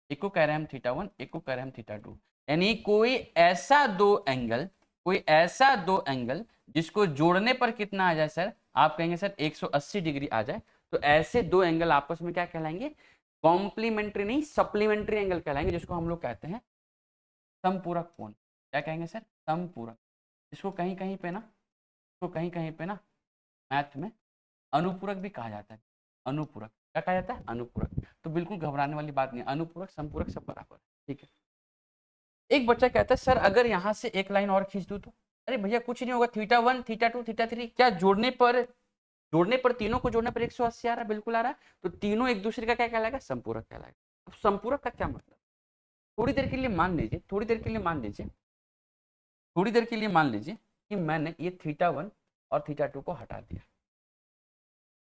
एक को कह रहे हैं हम थीटा 1, एक को कह रहे हैं हम थीटा 2। यानी कोई ऐसा दो एंगल, कोई ऐसा दो एंगल जिसको जोड़ने पर कितना आ जाए सर? आप कहेंगे सर 180 डिग्री आ जाए। तो ऐसे दो एंगल आपस में क्या कहलाएंगे? कॉम्प्लीमेंट्री नहीं, सप्लीमेंट्री एंगल कहलाएंगे, जिसको हम लोग कहते हैं समपूरक कोण। क्या कहेंगे सर? समपूरक। इसको कहीं कहीं पे ना, इसको कहीं कहीं पे ना मैथ में अनुपूरक भी कहा जाता है। अनुपूरक क्या कहा जाता है? अनुपूरक। तो बिल्कुल घबराने वाली बात नहीं, अनुपूरक समपूरक सब बराबर है। ठीक है। एक बच्चा कहता है सर अगर यहाँ से एक लाइन और खींच दूं तो? अरे भैया कुछ नहीं होगा, थीटा 1 थीटा 2 थीटा 3 क्या जोड़ने पर तीनों को जोड़ने पर 180 आ रहा है? बिल्कुल आ रहा है। तो तीनों एक दूसरे का क्या कहलाएगा? संपूरक कहलाएगा। अब संपूरक का क्या मतलब? थोड़ी देर के लिए मान लीजिए, थोड़ी देर के लिए मान लीजिए, थोड़ी देर के लिए मान लीजिए कि मैंने ये थीटा 1 और थीटा 2 को हटा दिया।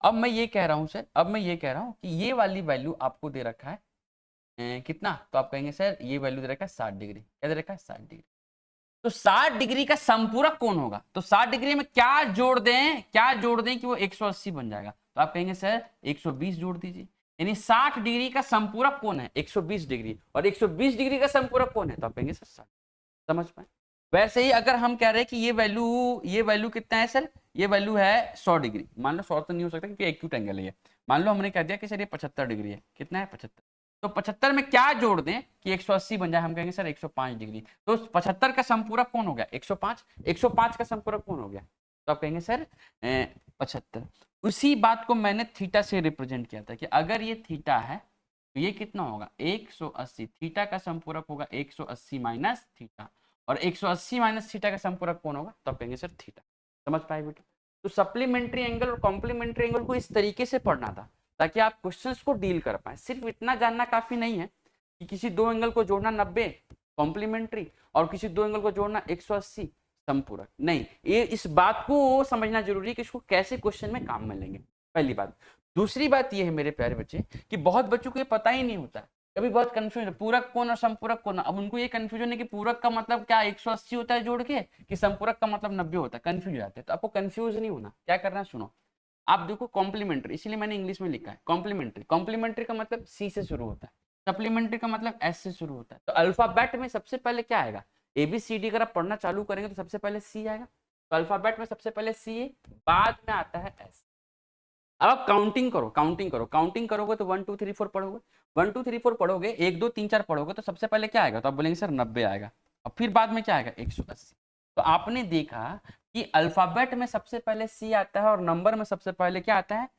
अब मैं ये कह रहा हूं सर, अब मैं ये कह रहा हूं कि ये वाली वैल्यू आपको दे रखा है कितना? तो आप कहेंगे सर ये वैल्यू दे रखा है 60 डिग्री। क्या दे रखा है? 60 डिग्री। तो 60 डिग्री का संपूरक कौन होगा? तो 60 डिग्री में क्या जोड़ दें, क्या जोड़ दें कि वो 180 बन जाएगा? तो आप कहेंगे सर 120 जोड़ दीजिए। यानी 60 डिग्री का संपूरक कौन है? 120 डिग्री। और 120 डिग्री का संपूरक कौन है? तो आप कहेंगे सर 60। समझ पाए? वैसे ही अगर हम कह रहे हैं कि ये वैल्यू कितना है सर? ये वैल्यू है 100 डिग्री। मान लो 100 तो नहीं हो सकता क्योंकि एक्यूट एंगल है ये। मान लो हमने कह दिया कि सर ये 75 डिग्री है। कितना है? 75। तो 75 में क्या जोड़ दें कि 180 बन जाए? हम कहेंगे सर 105 डिग्री। तो 75 का संपूरक कौन हो गया? 105। 105 का संपूरक कौन हो गया? तो आप कहेंगे सर 75। उसी बात को मैंने थीटा से रिप्रेजेंट किया था कि अगर ये थीटा है तो ये कितना होगा? 180। थीटा का संपूरक होगा 180 माइनस थीटा, और 180 माइनस थीटा का संपूरक कौन होगा? तो आप कहेंगे सर थीटा। समझ पाए बेटा? तो सप्लीमेंट्री एंगल और कॉम्प्लीमेंट्री एंगल को इस तरीके से पढ़ना था ताकि आप क्वेश्चंस को डील कर पाए। सिर्फ इतना जानना काफी नहीं है कि किसी दो एंगल को जोड़ना 90 कॉम्प्लीमेंट्री और किसी दो एंगल को जोड़ना 180 संपूरक। नहीं, ये इस बात को समझना जरूरी है कि इसको कैसे क्वेश्चन में काम में लेंगे। पहली बात। दूसरी बात ये है मेरे प्यारे बच्चे कि बहुत बच्चों को ये पता ही नहीं होता, कभी बहुत कंफ्यूज है पूरक कोण और संपूरक कोण। अब उनको ये कंफ्यूजन है कि पूरक का मतलब क्या 180 होता है जोड़ के, कि संपूरक का मतलब 90 होता है। कंफ्यूज हो जाते हैं। तो आपको कंफ्यूज नहीं होना, क्या करना है सुनो। आप देखो कॉम्प्लीमेंट्री, इसीलिए मैंने इंग्लिश में लिखा है कॉम्प्लीमेंट्री। कॉम्प्लीमेंट्री का मतलब सी से शुरू होता है, सप्लीमेंट्री का मतलब एस से शुरू होता है। तो अल्फाबेट में सबसे पहले क्या आएगा? ABCD अगर आप पढ़ना चालू करेंगे तो सबसे पहले सी आएगा। तो अल्फाबेट में सबसे पहले सी है, बाद में आता है एस। अब आप काउंटिंग करो, काउंटिंग करो, काउंटिंग करोगे तो 1 2 3 4 पढ़ोगे, 1 2 3 4 पढ़ोगे, 1 2 3 4 पढ़ोगे तो सबसे पहले क्या आएगा, तो आप बोलेंगे सर 90 आएगा, और फिर बाद में क्या आएगा 180। तो आपने देखा कि अल्फाबेट में सबसे पहले सी आता है और नंबर में सबसे पहले क्या आता है,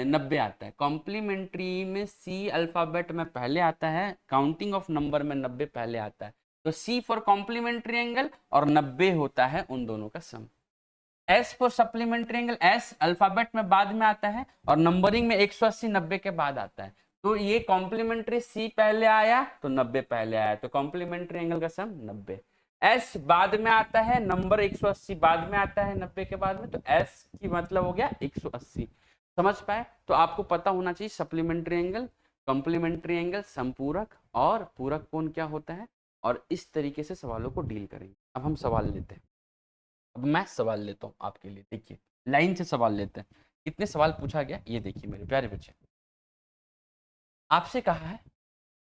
90 आता है। कॉम्प्लीमेंट्री में सी अल्फाबेट में पहले आता है, काउंटिंग ऑफ नंबर में 90 पहले आता है। तो सी फॉर कॉम्प्लीमेंट्री एंगल और 90 होता है उन दोनों का sum. S for supplementary angle, S alphabet में बाद में आता है और नंबरिंग में 180 90 के बाद आता है। तो ये कॉम्प्लीमेंट्री सी पहले आया तो 90 पहले आया, तो कॉम्प्लीमेंट्री एंगल का सम 90। एस बाद में आता है, नंबर 180 बाद में आता है 90 के बाद में, तो एस की मतलब हो गया 180। समझ पाए? तो आपको पता होना चाहिए सप्लीमेंट्री एंगल, कॉम्प्लीमेंट्री एंगल, समपूरक और पूरक कोण क्या होता है, और इस तरीके से सवालों को डील करेंगे। अब हम सवाल लेते हैं। अब मैं सवाल लेता हूँ आपके लिए, देखिए लाइन से सवाल लेते हैं। कितने सवाल पूछा गया ये देखिए मेरे प्यारे बच्चे। आपसे कहा है,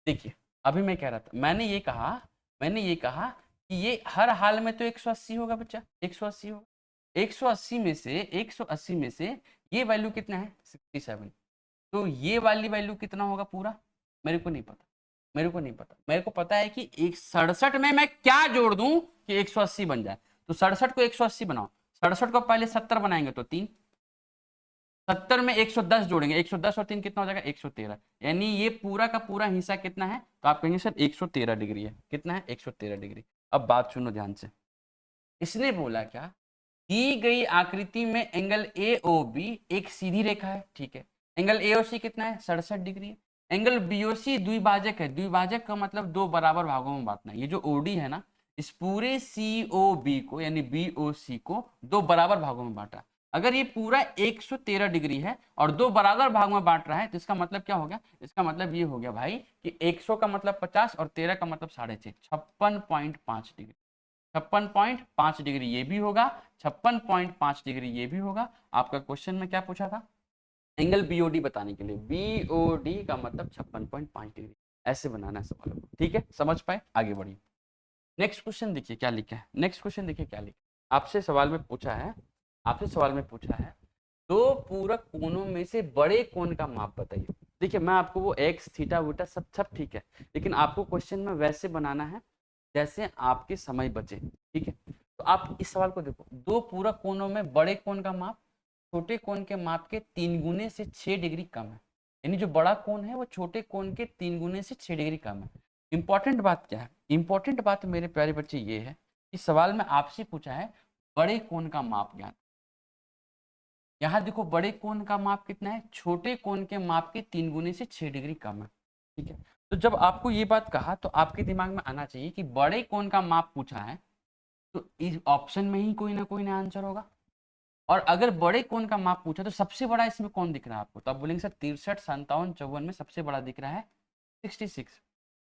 देखिए अभी मैं कह रहा था, मैंने ये कहा कि ये हर हाल में तो 180 होगा बच्चा, 180 होगा। 180 में से ये वैल्यू कितना है 67, तो ये वाली वैल्यू कितना होगा पूरा, मेरे को नहीं पता, मेरे को पता है कि एक 67 में मैं क्या जोड़ दूं कि 180 बन जाए। तो 67 को 180 बनाओ, 67 को पहले 70 बनाएंगे तो 3, 70 में 110 जोड़ेंगे, 110 और 3 कितना हो जाएगा 113, यानी ये पूरा का पूरा हिस्सा कितना है, तो आप कहेंगे सर 113 डिग्री है। कितना है 113 डिग्री। अब बात सुनो ध्यान से, इसने बोला क्या, दी गई आकृति में एंगल ए ओ बी एक सीधी रेखा है, ठीक है, एंगल ए ओ सी कितना है 67 डिग्री है। एंगल बी ओ सी द्विभाजक है, द्विभाजक का मतलब दो बराबर भागों में बांटना है। ये जो ओडी है ना, इस पूरे सी ओ बी को यानी बी ओ सी को दो बराबर भागों में बांटा। अगर ये पूरा 113 डिग्री है और दो बराबर भाग में बांट रहा है तो इसका मतलब क्या हो गया, इसका मतलब ये हो गया भाई कि 100 का मतलब 50 और 13 का मतलब 6.5, 56.5 डिग्री। 56.5 डिग्री ये भी होगा, 56.5 डिग्री ये भी होगा। आपका क्वेश्चन में क्या पूछा था, एंगल बीओडी बताने के लिए, बीओडी का मतलब 56.5 डिग्री। ऐसे बनाना है सवालों को, ठीक है, समझ पाए? आगे बढ़िए। नेक्स्ट क्वेश्चन देखिए क्या लिखा है, नेक्स्ट क्वेश्चन देखिए क्या लिखा है। आपसे सवाल में पूछा है दो पूरक कोणों में से बड़े कोण का माप बताइए। देखिए मैं आपको वो एक्स थीटा वीटा सब सब ठीक है, लेकिन आपको क्वेश्चन में वैसे बनाना है जैसे आपके समय बचे, ठीक है। तो आप इस सवाल को देखो, दो पूरक कोणों में बड़े कोण का माप छोटे कोण के माप के 3 गुने से 6 डिग्री कम है, यानी जो बड़ा कोण है वो छोटे कोण के 3 गुने से 6 डिग्री कम है। इंपॉर्टेंट बात क्या है, इंपॉर्टेंट बात मेरे प्यारे बच्चे ये है कि सवाल में आपसे पूछा है बड़े कोण का माप ज्ञात। यहाँ देखो बड़े कोण का माप कितना है, छोटे कोण के माप के 3 गुने से 6 डिग्री कम है, ठीक है। तो जब आपको ये बात कहा तो आपके दिमाग में आना चाहिए कि बड़े कोण का माप पूछा है तो इस ऑप्शन में ही कोई ना आंसर होगा। और अगर बड़े कोण का माप पूछा तो सबसे बड़ा इसमें कौन दिख रहा है आपको, तो आप बोलेंगे सर 63 57 54 में सबसे बड़ा दिख रहा है 66।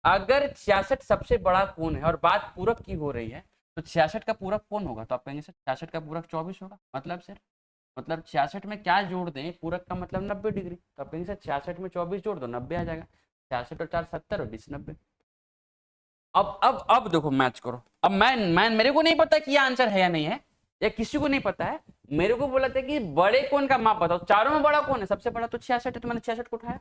अगर 66 सबसे बड़ा कोण है और बात पूरक की हो रही है तो 66 का पूरक कौन होगा, तो आप कहेंगे सर 66 का पूरक 24 होगा। मतलब सर, मतलब 66 में क्या जोड़ दें, पूरक का मतलब 90 डिग्री, तो आप कहेंगे सर 66 में 24 जोड़ दो 90 आ जाएगा। 66 और 4 70 और 20 90। अब देखो मैच करो। अब मैं मेरे को नहीं पता कि ये आंसर है या नहीं है, या किसी को नहीं पता है। मेरे को बोला था कि बड़े कोण का माप बताओ, चारों में बड़ा कौन है, सबसे बड़ा तो 66 है, तो मैंने 66 को उठाया।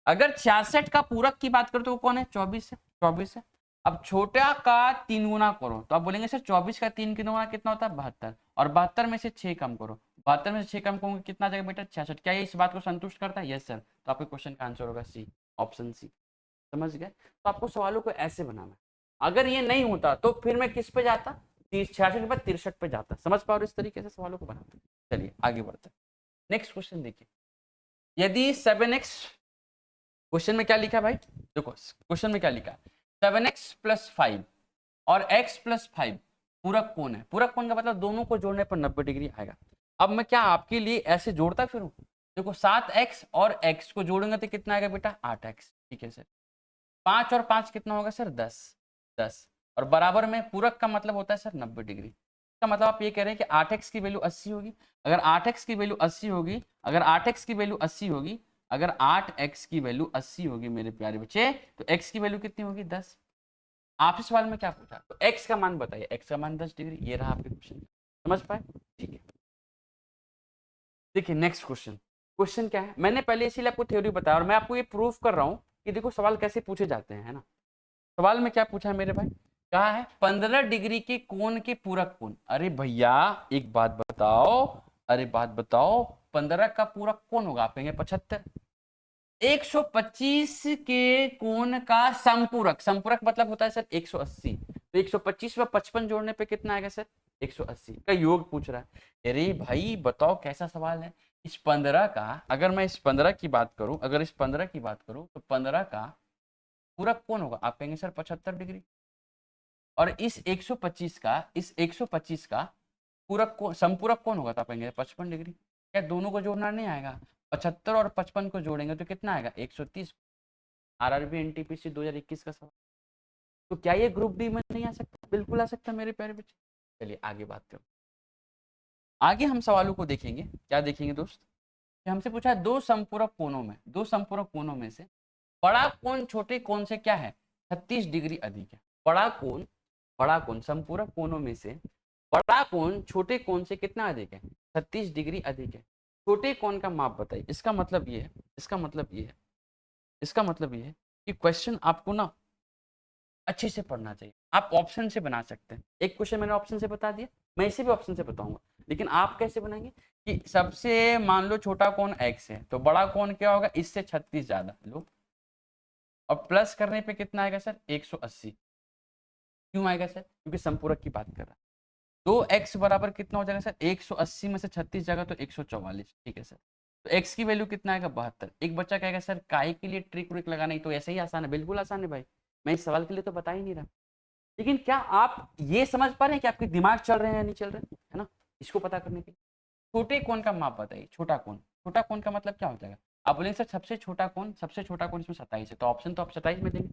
अगर 66 का पूरक की बात करो तो वो कौन है, 24 है, 24 है। अब छोटा का 3 गुना करो तो आप बोलेंगे सर 24 का 3 गुना कितना होता है 72, और 72 में से 6 कम करो, 72 में से 6 कम करोगे कितना आ जाएगा बेटा 66। क्या ये इस बात को संतुष्ट करता है, यस सर। तो आपके क्वेश्चन का आंसर होगा सी, ऑप्शन सी। समझ गए? तो आपको सवालों को ऐसे बनाना है। अगर ये नहीं होता तो फिर मैं किस पे जाता, 66 के बाद 63 पे जाता। समझ पाओ इस तरीके से सवालों को बनाते। चलिए आगे बढ़ते हैं। नेक्स्ट क्वेश्चन देखिए, यदि 7x, क्वेश्चन में क्या लिखा है भाई, देखो क्वेश्चन में क्या लिखा है, 7x प्लस 5 और x प्लस 5 पूरक कोण है। पूरक कोण का मतलब दोनों को जोड़ने पर 90 डिग्री आएगा। अब मैं क्या आपके लिए ऐसे जोड़ता फिरूं, देखो 7x और x को जोड़ेंगे तो कितना आएगा बेटा 8x, ठीक है सर। 5 और 5 कितना होगा सर 10, 10 और बराबर में पूरक का मतलब होता है सर 90 डिग्री। इसका मतलब आप ये कह रहे हैं कि 8x की वैल्यू 80 होगी। अगर 8x की वैल्यू 80 होगी, अगर 8x की वैल्यू 80 होगी, अगर 8x की वैल्यू 80 होगी मेरे प्यारे बच्चे, तो x की वैल्यू कितनी होगी 10। आपसे सवाल में क्या पूछा, तो x का मान बताइए, x का मान 10 डिग्री। ये रहा आपके क्वेश्चन, समझ पाए? ठीक है, देखिए नेक्स्ट क्वेश्चन। क्वेश्चन क्या है, मैंने पहले इसीलिए आपको थ्योरी बताया और मैं आपको ये प्रूफ कर रहा हूँ कि देखो सवाल कैसे पूछे जाते हैं, है ना। सवाल में क्या पूछा है मेरे भाई, कहा है 15 डिग्री के कोण के पूरक कोण। अरे भैया एक बात बताओ, अरे बात बताओ, 15 का पूरक कौन होगा, आप कहेंगे 75। 125 के कोण का संपूरक, संपूरक मतलब होता है सर 180, तो 125 व 55 जोड़ने पे कितना आएगा सर, 180 का योग पूछ रहा है। अरे भाई बताओ कैसा सवाल है। इस 15 का, अगर मैं इस 15 की बात करूं, अगर इस 15 की बात करूं तो 15 का पूरक कौन होगा, आप कहेंगे सर 75 डिग्री। और इस 125 का, इस 125 का पूरक कौन, संपूरक कौन होगा, तो आप कहेंगे 55 डिग्री। क्या दोनों को जोड़ना नहीं आएगा, 75 और 55 को जोड़ेंगे तो कितना आएगा 130। आरआरबी एनटीपीसी 2021 का सवाल। तो क्या ये ग्रुप डी में नहीं आ सकता, बिल्कुल आ सकता मेरे प्यारे बच्चे। चलिए आगे बात करो, आगे हम सवालों को देखेंगे। क्या देखेंगे दोस्त, हमसे पूछा है दो संपूरक कोणों में, दो संपूरक कोणों में से बड़ा कोण छोटे कोण से क्या है 36 डिग्री अधिक है। बड़ा कोण, बड़ा कोण संपूरक कोणों में से बड़ा कोण छोटे कोण से कितना अधिक है, 36 डिग्री अधिक है। छोटे कोण का माप बताइए। इसका मतलब ये है, इसका मतलब ये है, इसका मतलब ये है कि क्वेश्चन आपको ना अच्छे से पढ़ना चाहिए। आप ऑप्शन से बना सकते हैं, एक क्वेश्चन मैंने ऑप्शन से बता दिया, मैं इसे भी ऑप्शन से बताऊंगा, लेकिन आप कैसे बनाएंगे कि सबसे मान लो छोटा कोण x है तो बड़ा कोण क्या होगा, इससे 36 ज्यादा लो, और प्लस करने पे कितना आएगा सर 180। क्यों आएगा सर, क्योंकि संपूरक की बात कर रहा है। तो x बराबर कितना हो जाएगा सर, 180 में से 36 जाएगा तो 144। ठीक है सर, तो x की वैल्यू कितना आएगा 72। एक बच्चा कहेगा सर काय के लिए ट्रिक व्रिक लगाना, ही तो ऐसे ही आसान है। बिल्कुल आसान है भाई, मैं इस सवाल के लिए तो बता ही नहीं रहा। लेकिन क्या आप ये समझ पा रहे हैं कि आपके दिमाग चल रहे हैं या नहीं चल रहे, है ना, इसको पता करने के लिए। छोटे कोण का माप बताइए, छोटा कोण, छोटा कोण का मतलब क्या हो जाएगा। आप बोलेंगे सर सबसे छोटा कोण, सबसे छोटा कोण इसमें 27 है, तो ऑप्शन तो आप 27 में देंगे।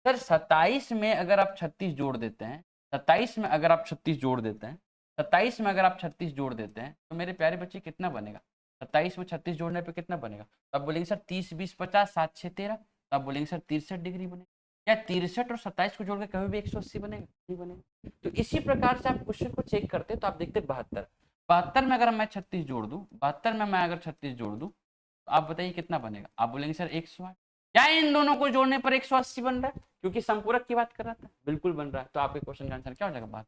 सर 27 में अगर आप 36 जोड़ देते हैं, 27 में अगर आप 36 जोड़ देते हैं, 27 में अगर आप 36 जोड़ देते हैं तो मेरे प्यारे बच्चे कितना बनेगा, 27 में 36 जोड़ने पे कितना बनेगा। तो आप बोलेंगे सर 30 20 50 7 6 13, तो आप बोलेंगे सर 63 डिग्री बनेगा। क्या 63 और 27 को जोड़ के कभी भी 180 बनेगा, नहीं बनेगा। तो इसी प्रकार से आप क्वेश्चन को चेक करते तो आप देखते 72, 72 में अगर मैं 36 जोड़ दूं, 72 में मैं अगर 36 जोड़ दूं तो आप बताइए कितना बनेगा। आप बोलेंगे सर 108। क्या इन दोनों को जोड़ने पर 180 बन रहा है, क्योंकि संपूरक की बात कर रहा था, बिल्कुल बन रहा है। तो आपके क्वेश्चन का आंसर क्या हो जाएगा, बात।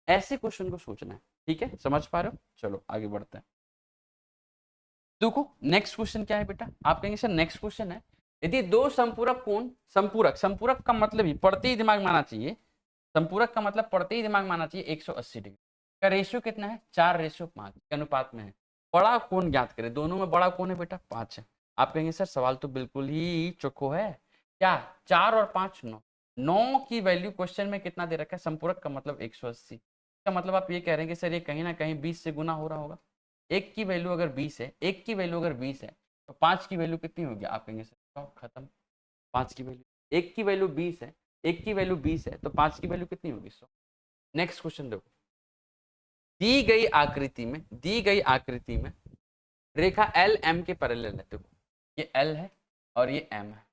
ऐसे क्वेश्चन को सोचना है, ठीक है, समझ पा रहे हो। चलो आगे बढ़ते हैं। देखो नेक्स्ट क्वेश्चन क्या है बेटा, आप कहेंगे सर नेक्स्ट क्वेश्चन है, यदि दो संपूरक कोण, संपूरक, संपूरक का मतलब ही पढ़ते ही दिमाग में आना चाहिए, संपूरक का मतलब पढ़ते ही दिमाग में आना चाहिए 180 डिग्री का रेशियो कितना है, 4:5 के अनुपात में है। बड़ा कोण ज्ञात करें, दोनों में बड़ा कोण है बेटा 5 है। आप कहेंगे सर सवाल तो बिल्कुल ही चोखो है, क्या 4 और 5 9, 9 की वैल्यू क्वेश्चन में कितना दे रखा है, संपूरक का मतलब 180 का मतलब आप ये कह रहे हैं कि सर ये कहीं ना कहीं 20 से गुना हो रहा होगा। एक की वैल्यू अगर 20 है, एक की वैल्यू अगर 20 है तो 5 की वैल्यू कितनी होगी, आप कहेंगे सर खत्म। 5 की वैल्यू, एक की वैल्यू 20 है, एक की वैल्यू 20 है तो 5 की वैल्यू कितनी होगी 100। नेक्स्ट क्वेश्चन देखो, दी गई आकृति में, दी गई आकृति में रेखा एल एम के पैरेलल है। देखो ये एल है और ये एम है,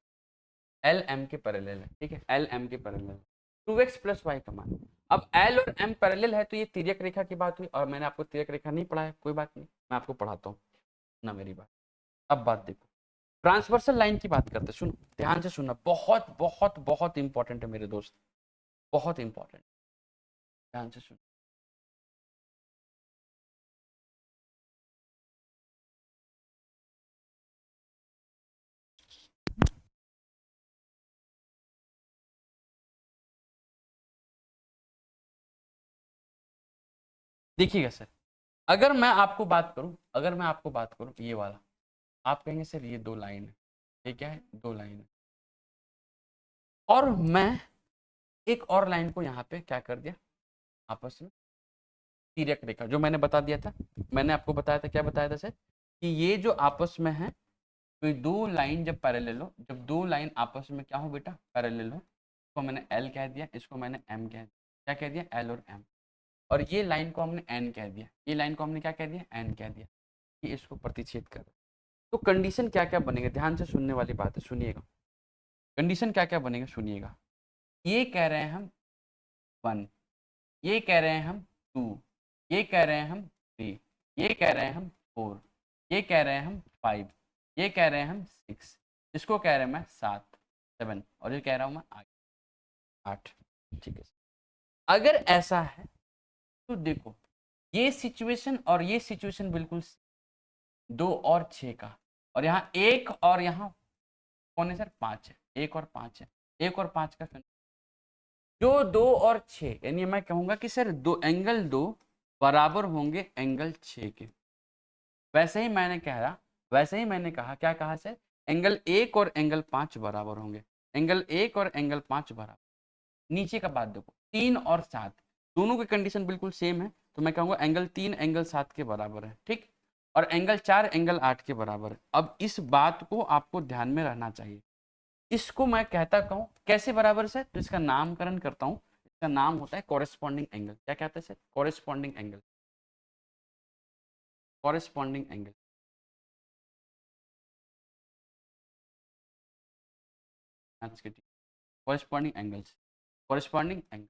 एल एम के पैरेलल है, ठीक है, एल एम के पैरेलल है। 2x + y का मान। अब एल और एम पैरेलल है तो ये तिर्यक रेखा की बात हुई, और मैंने आपको तिर्यक रेखा नहीं पढ़ाया, कोई बात नहीं, मैं आपको पढ़ाता हूँ ना मेरी बात। अब बात देखो, ट्रांसवर्सल लाइन की बात करते, सुनो ध्यान से सुनना, बहुत बहुत बहुत इंपॉर्टेंट है मेरे दोस्त, बहुत इंपॉर्टेंट, ध्यान से सुनो। देखिएगा सर, अगर मैं आपको बात करूं, अगर मैं आपको बात करूं ये वाला, आप कहेंगे सर ये 2 लाइन है, ये क्या है 2 लाइन है, और मैं एक और लाइन को यहाँ पे क्या कर दिया, आपस में तिर्यक रेखा, जो मैंने बता दिया था, मैंने आपको बताया था, क्या बताया था सर, कि ये जो आपस में है, तो 2 लाइन जब पैरेलल हो, जब 2 लाइन आपस में क्या हो बेटा पैरेलल हो, इसको मैंने एल कह दिया, इसको मैंने एम कह दिया, क्या कह दिया एल और एम, और ये लाइन को हमने एन कह दिया, ये लाइन को हमने क्या कह दिया एन कह दिया, ये इसको प्रतिच्छेद कर। तो कंडीशन क्या क्या बनेगा, ध्यान से सुनने वाली बात है, सुनिएगा, कंडीशन क्या क्या बनेगा सुनिएगा। ये कह रहे हैं हम 1, ये कह रहे हैं हम 2, ये कह रहे हैं हम 3, ये कह रहे हैं हम 4, ये कह रहे हैं हम 5, ये कह रहे हैं हम 6, इसको कह रहे हैं मैं 7 7, और ये कह रहा हूँ मैं 8। ठीक है, अगर ऐसा है तो देखो ये सिचुएशन और ये सिचुएशन बिल्कुल 2 और 6 का, और यहाँ 1 और यहाँ कौन है सर, 5 है, 1 और 5 है, 1 और 5 का जो 2 और 6, यानी मैं कहूंगा कि सर एंगल 2 बराबर होंगे एंगल 6 के। वैसे ही मैंने कहा, क्या कहा सर, एंगल 1 और एंगल 5 बराबर होंगे, एंगल 1 और एंगल 5 बराबर। नीचे का बात देखो, 3 और 7 दोनों की कंडीशन बिल्कुल सेम है, तो मैं कहूंगा एंगल 3 एंगल 7 के बराबर है, ठीक, और एंगल 4 एंगल 8 के बराबर है। अब इस बात को आपको ध्यान में रहना चाहिए। इसको मैं कहता कहूँ कैसे बराबर से, तो इसका नामकरण करता हूँ, इसका नाम होता है कॉरेस्पॉन्डिंग एंगल। क्या कहते हैं sir, corresponding angle, corresponding angle. Corresponding angles, corresponding angle.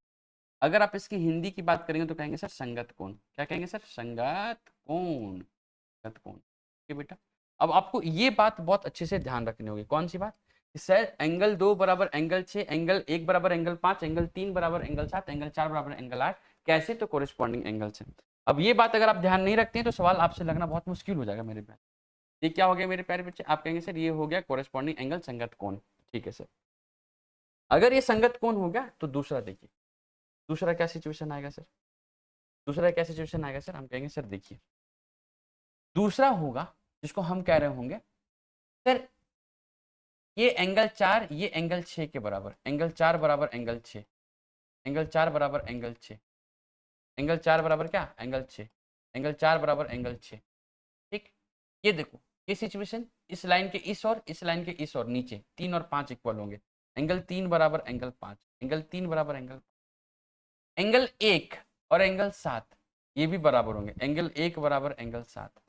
अगर आप इसकी हिंदी की बात करेंगे तो कहेंगे सर संगत कोण। क्या कहेंगे सर, संगत कोण, संगत कोण। ठीक बेटा, अब आपको ये बात बहुत अच्छे से ध्यान रखनी होगी। कौन सी बात, सर एंगल 2 बराबर एंगल 6, एंगल 1 बराबर एंगल 5, एंगल 3 बराबर एंगल 7, एंगल 4 बराबर एंगल 8, कैसे, तो कोरिस्पॉन्डिंग एंगल्स है। अब ये बात अगर आप ध्यान नहीं रखते हैं तो सवाल आपसे लगना बहुत मुश्किल हो जाएगा मेरे प्यारे। ये क्या हो गया मेरे प्यारे बच्चे, आप कहेंगे सर ये हो गया कोरिस्पॉन्डिंग एंगल, संगत कोण। ठीक है सर, अगर ये संगत कोण हो गया तो दूसरा देखिए, दूसरा क्या सिचुएशन आएगा सर, दूसरा क्या सिचुएशन आएगा सर, हम कहेंगे सर देखिए दूसरा होगा जिसको हम कह रहे होंगे सर ये एंगल 4 ये एंगल 6 के बराबर, एंगल 4 बराबर एंगल 6, एंगल 4 बराबर एंगल 6, एंगल 4 बराबर क्या, एंगल 6, एंगल 4 बराबर एंगल 6। ठीक, ये देखो ये सिचुएशन, इस लाइन के इस और इस लाइन के इस और नीचे 3 और 5 इक्वल होंगे, एंगल 3 बराबर एंगल 5, एंगल 3 बराबर एंगल 1 और एंगल 7 ये भी बराबर होंगे, एंगल 1 बराबर एंगल 7,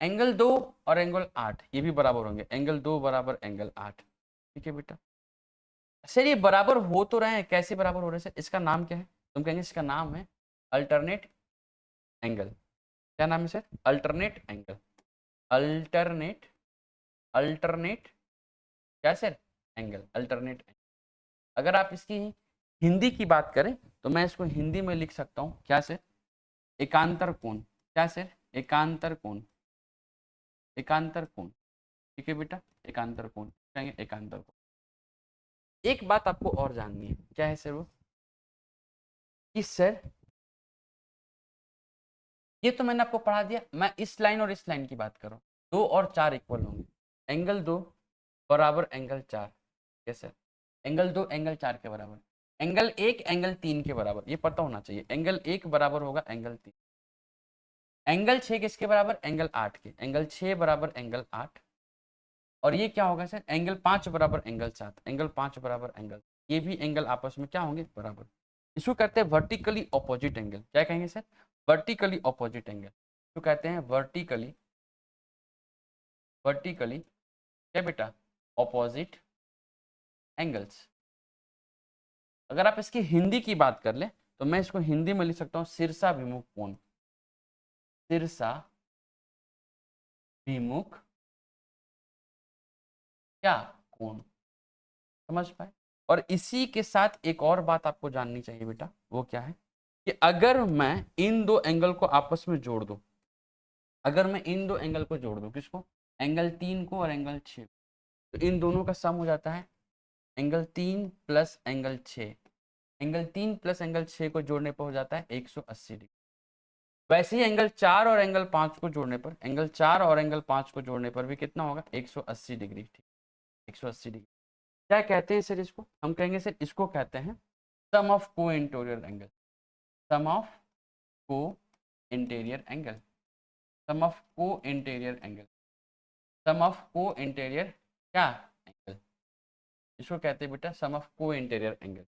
एंगल 2 और एंगल 8 ये भी बराबर होंगे, एंगल 2 बराबर एंगल 8। ठीक है बेटा, सर ये बराबर हो तो रहे हैं, कैसे बराबर हो रहे हैं सर, इसका नाम क्या है, तुम कहेंगे इसका नाम है अल्टरनेट एंगल। क्या नाम है sir, alternate angle, alternate, alternate क्या सर, एंगल, अल्टरनेट एंगल। अगर आप इसकी हिंदी की बात करें तो मैं इसको हिंदी में लिख सकता हूँ, क्या सर, एकांतर कोण। क्या सर, एकांतर कोण, एकांतर कोण। ठीक है बेटा, एकांतर कोण कहेंगे, एकांतर कोण। एक बात आपको और जाननी है, क्या है सर वो, कि सर ये तो मैंने आपको पढ़ा दिया, मैं इस लाइन और इस लाइन की बात कर रहा हूँ, 2 और 4 इक्वल होंगे, एंगल 2 बराबर angle 4। Yes sir, angle 2 angle 4 के बराबर, एंगल 1 एंगल 3 के बराबर, ये पता होना चाहिए, एंगल 1 बराबर होगा एंगल 3, एंगल 6 किसके बराबर, एंगल 8 के, एंगल 6 बराबर एंगल 8, और ये क्या होगा सर, एंगल 5 बराबर एंगल 7, एंगल 5 बराबर एंगल, ये भी एंगल आपस में क्या होंगे, बराबर। इसको कहते हैं वर्टिकली ऑपोजिट एंगल। क्या कहेंगे सर, वर्टिकली ऑपोजिट एंगल, तो कहते हैं वर्टिकली, वर्टिकली क्या बेटा, ऑपोजिट एंगल्स। अगर आप इसकी हिंदी की बात कर ले तो मैं इसको हिंदी में लिख सकता हूँ शीर्षाभिमुख कोण, शीर्षाभिमुख क्या कोण, समझ पाए। और इसी के साथ एक और बात आपको जाननी चाहिए बेटा, वो क्या है, कि अगर मैं इन दो एंगल को आपस में जोड़ दूं, अगर मैं इन दो एंगल को जोड़ दूं, किसको, एंगल 3 को और एंगल 6, तो इन दोनों का सम हो जाता है angle 3 plus angle 6, angle 3 plus angle 6 को जोड़ने पर हो जाता है 180 डिग्री। वैसे ही एंगल 4 और एंगल 5 को जोड़ने पर, एंगल 4 और एंगल 5 को जोड़ने पर भी कितना होगा, 180 डिग्री। ठीक, 180 डिग्री। क्या कहते हैं सर इसको, हम कहेंगे सर इसको कहते हैं सम ऑफ को इंटीरियर एंगल, सम ऑफ को इंटीरियर एंगल, सम ऑफ को इंटीरियर एंगल, सम ऑफ को इंटीरियर क्या एंगल, इसको कहते हैं बेटा सम ऑफ को इंटीरियर एंगल।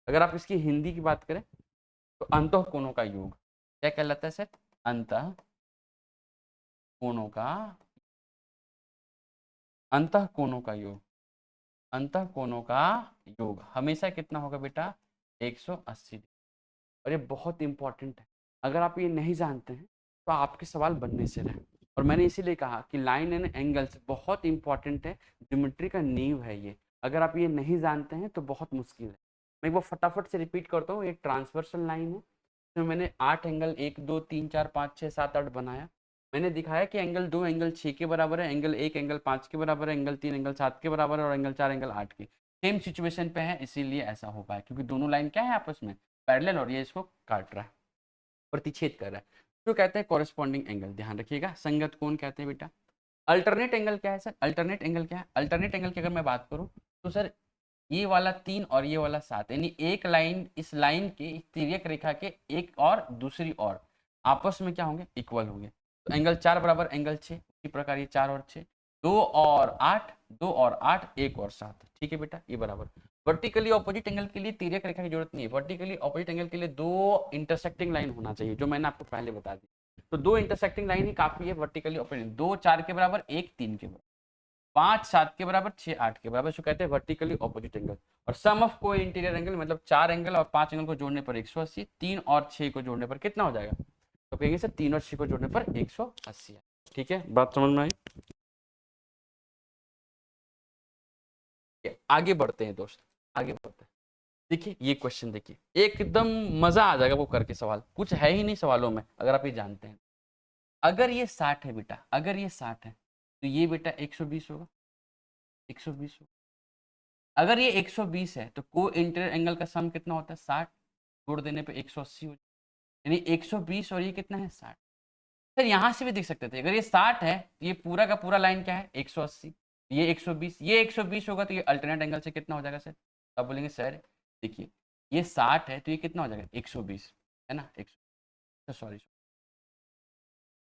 अगर आप इसकी हिंदी की बात करें तो अंतः कोणों का योग, क्या कहलाता है सर, अंतः कोणों का, अंतः कोणों का योग, अंतः कोणों का योग हमेशा कितना होगा बेटा, 180 डिग्री। और ये बहुत इंपॉर्टेंट है, अगर आप ये नहीं जानते हैं तो आपके सवाल बनने से रहे। और मैंने इसीलिए कहा कि लाइन एंड एंगल्स बहुत इंपॉर्टेंट है, ज्योमेट्री का नींव है ये। अगर आप ये नहीं जानते हैं तो बहुत मुश्किल है। मैं एक बार फटाफट से रिपीट करता हूँ। एक ट्रांसवर्सल लाइन है, इसमें मैंने 8 एंगल 1 2 3 4 5 6 7 8 बनाया। मैंने दिखाया कि एंगल 2 एंगल 6 के बराबर है, एंगल 1 एंगल 5 के बराबर है, एंगल 3 एंगल 7 के बराबर है, और एंगल 4 एंगल 8 के। सेम सिचुएशन पे है, इसीलिए ऐसा हो पाया, क्योंकि दोनों लाइन क्या है आपस में पैरेलल, और ये इसको काट रहा है, प्रतिच्छेद कर रहा है। तो कहते हैं कॉरेस्पॉन्डिंग एंगल। ध्यान रखिएगा, संगत कोण कहते हैं बेटा। अल्टरनेट एंगल क्या है सर? अल्टरनेट एंगल क्या है? अल्टरनेट एंगल की अगर मैं बात करूं तो सर ये वाला 3 और ये वाला 7, यानी एक लाइन, इस लाइन के तिर्यक रेखा के एक और दूसरी और आपस में क्या होंगे? इक्वल होंगे। तो एंगल 4 बराबर एंगल 6, इसी प्रकार ये 4 और 6, 2 और 8, 2 और 8, 1 और 7। ठीक है बेटा, ये बराबर। वर्टिकली ऑपोजिट एंगल के लिए तिर्यक रेखा की जरूरत नहीं है। वर्टिकली ऑपोजिट एंगल के लिए 2 इंटरसेक्टिंग लाइन होना चाहिए, जो मैंने आपको पहले बता दी। तो 2 इंटरसेक्टिंग लाइन ही काफी है वर्टिकली ऑपोजिट। 2 4 के बराबर, 1 3 के बराबर, 5 7 के बराबर, 6 8 के बराबर, इसको कहते हैं वर्टिकली ऑपोजिट एंगल। और सम ऑफ को इंटीरियर एंगल, मतलब 4 एंगल और 5 एंगल को जोड़ने पर 180, 3 और 6 को जोड़ने पर कितना हो जाएगा? तो कहेंगे सर 3 और 6 को जोड़ने पर 180 है। ठीक है, बात समझ में आई? आगे बढ़ते हैं दोस्त, आगे बढ़ते हैं। देखिए ये क्वेश्चन देखिए, एकदम मजा आ जाएगा वो करके। सवाल कुछ है ही नहीं सवालों में, अगर आप ये जानते हैं। अगर ये 60 है बेटा, अगर ये 60 है तो ये बेटा 120 होगा, 120 होगा। अगर ये 120 है तो को इंटीरियर एंगल का सम कितना होता है? 60, जोड़ देने पे 180 हो जाए, यानी 120 और ये कितना है? 60। सर यहाँ से भी देख सकते थे, अगर ये 60 है तो ये पूरा का पूरा लाइन क्या है? 180। ये 120, ये 120 होगा तो ये अल्टरनेट एंगल से कितना हो जाएगा सर? आप बोलेंगे सर देखिए ये 60 है तो ये कितना हो जाएगा? 120 है ना? 100, सॉरी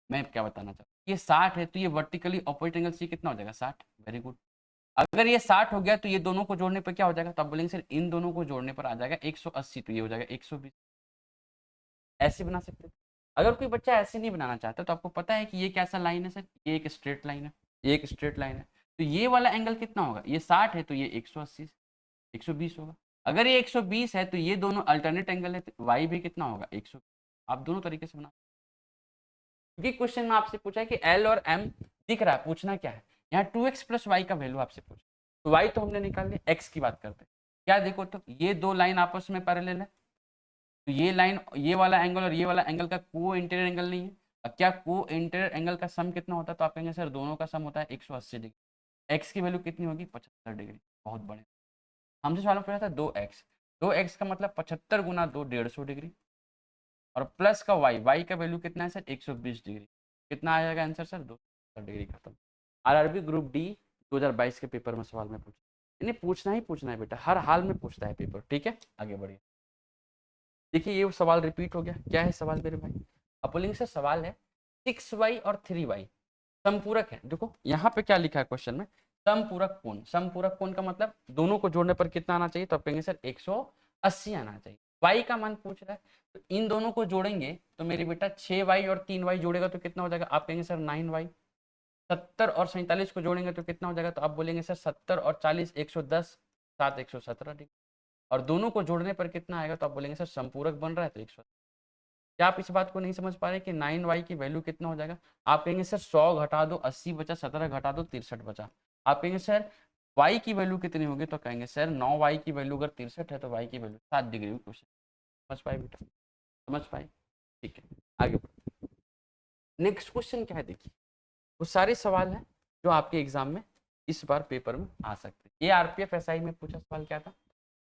मैं क्या बताना चाहता हूँ, ये 60 है तो ये वर्टिकली ऑपोजिट एंगल से कितना हो जाएगा? 60। Very good. अगर ये 60 हो गया तो ये दोनों को जोड़ने पर क्या हो जाएगा? तो आप बोलेंगे सर इन दोनों को जोड़ने पर आ जाएगा 180, तो ये हो जाएगा 120। ऐसे बना सकते थे। अगर कोई बच्चा ऐसे नहीं बनाना चाहता तो आपको पता है कि ये कैसा लाइन है सर? ये एक स्ट्रेट लाइन है, ये एक स्ट्रेट लाइन है। तो ये वाला एंगल कितना होगा? ये 60 है तो ये 180, 120 होगा। अगर ये 120 है तो ये दोनों अल्टरनेट एंगल है, तो वाई भी कितना होगा? 100। आप दोनों तरीके से बना, क्योंकि क्वेश्चन में आपसे पूछा है कि एल और एम दिख रहा है, पूछना क्या है यहाँ? 2x प्लस वाई का वैल्यू आपसे पूछा, तो वाई तो हमने निकाल लिया, एक्स की बात करते हैं। क्या देखो तो ये दो लाइन आपस में पैरेलल है, तो ये लाइन, ये वाला एंगल और ये वाला एंगल का को इंटीरियर एंगल नहीं है। अब क्या को इंटीरियर एंगल का सम कितना होता है? तो आप कहेंगे सर दोनों का सम होता है 180 डिग्री। एक्स की वैल्यू कितनी होगी? 75 डिग्री। बहुत बड़े, हमसे सवाल में पूछा था 2x, 2x का मतलब 75 गुना 2, 150 डिग्री, और प्लस का y, y का वैल्यू कितना है सर? 120 डिग्री। कितना आ जाएगा आंसर सर? 270 डिग्री। खत्म। आरआरबी ग्रुप डी 2022 के पेपर में सवाल में पूछा, इन्हें पूछना ही पूछना है बेटा, हर हाल में पूछता है पेपर। ठीक है, आगे बढ़िए। देखिए ये सवाल रिपीट हो गया। क्या है सवाल मेरे भाई? अब बोलेंगे सर सवाल है 6y और 3y समपूरक है। देखो यहाँ पे क्या लिखा है क्वेश्चन में? समपूरक कोण। समपूरक कोण का मतलब दोनों को जोड़ने पर कितना आना चाहिए? तो आप कहेंगे सर 180 आना चाहिए। y का मान पूछ रहा है, तो इन दोनों को जोड़ेंगे तो मेरे बेटा 6y और 3y जोड़ेगा तो कितना हो जाएगा? आप कहेंगे सर 9y। 70 और 47 को जोड़ेंगे तो कितना हो जाएगा? तो आप बोलेंगे सर 70 और 40, 110, 7 117 डिग्री। और दोनों को जोड़ने पर कितना आएगा? तो आप बोलेंगे सर संपूरक बन रहा है तो 100। क्या आप इस बात को नहीं समझ पा रहे कि 9y की वैल्यू कितना हो जाएगा? आप कहेंगे सर 100 घटा दो 80 बचा, 17 घटा दो 63 बचा। आप कहेंगे सर y की वैल्यू कितनी होगी? तो कहेंगे सर 9y की वैल्यू अगर 63 है तो y की वैल्यू 7 डिग्री हुई। क्वेश्चन समझ पाए बेटा? समझ पाए? ठीक है, आगे बढ़ो। नेक्स्ट क्वेश्चन क्या है देखिए, वो सारे सवाल हैं जो आपके एग्जाम में इस बार पेपर में आ सकते हैं। ये आरपीएफ एसआई में पूछा सवाल क्या था?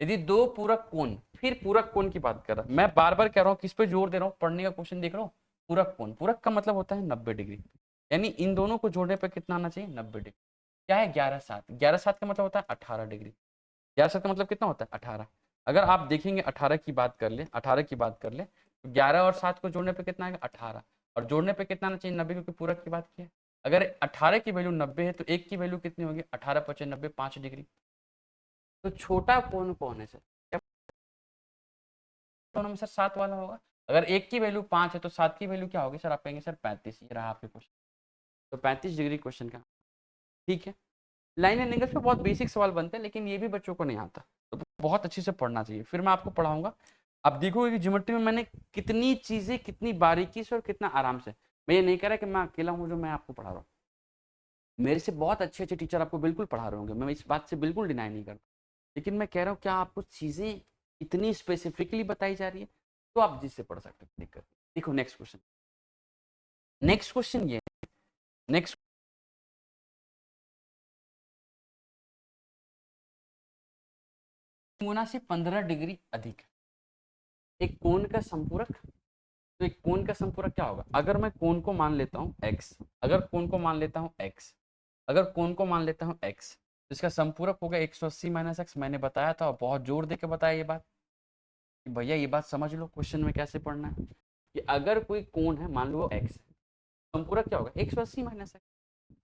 यदि दो पूरक कोण, फिर पूरक कोण की बात कर रहा, मैं बार बार कह रहा हूँ, किस पे जोर दे रहा हूँ, पढ़ने का क्वेश्चन देख रहा हूँ। पूरक कोण, पूरक का मतलब होता है 90 डिग्री, यानी इन दोनों को जोड़ने पर कितना आना चाहिए? 90 डिग्री। क्या है? 11 7, 11 7 का मतलब होता है 18 डिग्री। 11 7 का मतलब कितना होता है? 18। अगर आप देखेंगे 18 की बात कर ले, 18 की बात कर ले तो 11 और 7 को जोड़ने पर कितना आएगा? 18। और जोड़ने पर कितना आना चाहिए? 90, क्योंकि पूरक की बात की है। अगर 18 की वैल्यू 90 है तो एक की वैल्यू कितनी होगी? 18 × 90, 5 डिग्री। तो छोटा कोण कौन है सर? क्या दोनों में सर 7 वाला होगा? अगर एक की वैल्यू 5 है तो 7 की वैल्यू क्या होगी सर? आप कहेंगे सर 35। ये रहा आपके क्वेश्चन, तो 35 डिग्री क्वेश्चन का। ठीक है, लाइन एंड एंगल्स पे बहुत बेसिक सवाल बनते हैं, लेकिन ये भी बच्चों को नहीं आता, तो बहुत अच्छे से पढ़ना चाहिए। फिर मैं आपको पढ़ाऊंगा, आप देखोगे कि ज्योमेट्री में मैंने कितनी चीजें, कितनी बारीकी से और कितना आराम से, मैं ये नहीं कह रहा कि मैं अकेला हूँ जो मैं आपको पढ़ा रहा हूँ, मेरे से बहुत अच्छे अच्छे टीचर आपको बिल्कुल पढ़ा रहे होंगे, मैं इस बात से बिल्कुल डिनाई नहीं करता, लेकिन मैं कह रहा हूँ क्या आपको चीज़ें इतनी स्पेसिफिकली बताई जा रही है तो आप जिससे पढ़ सकते हैं, दिक्कत। देखो नेक्स्ट क्वेश्चन, नेक्स्ट क्वेश्चन ये, नेक्स्ट गुना से 15 डिग्री अधिक है एक कोण का संपूरक। तो एक कोण का संपूरक क्या होगा, अगर मैं कोण को मान लेता हूँ x, अगर कोण को मान लेता हूँ x, अगर कोण को मान लेता हूँ x, तो इसका संपूरक होगा 180 माइनस एक्स। मैंने बताया था और बहुत जोर दे के बताया ये बात कि भैया ये बात समझ लो क्वेश्चन में कैसे पढ़ना है कि अगर कोई कोण है मान लो x, संपूरक क्या होगा 180 माइनस एक्स,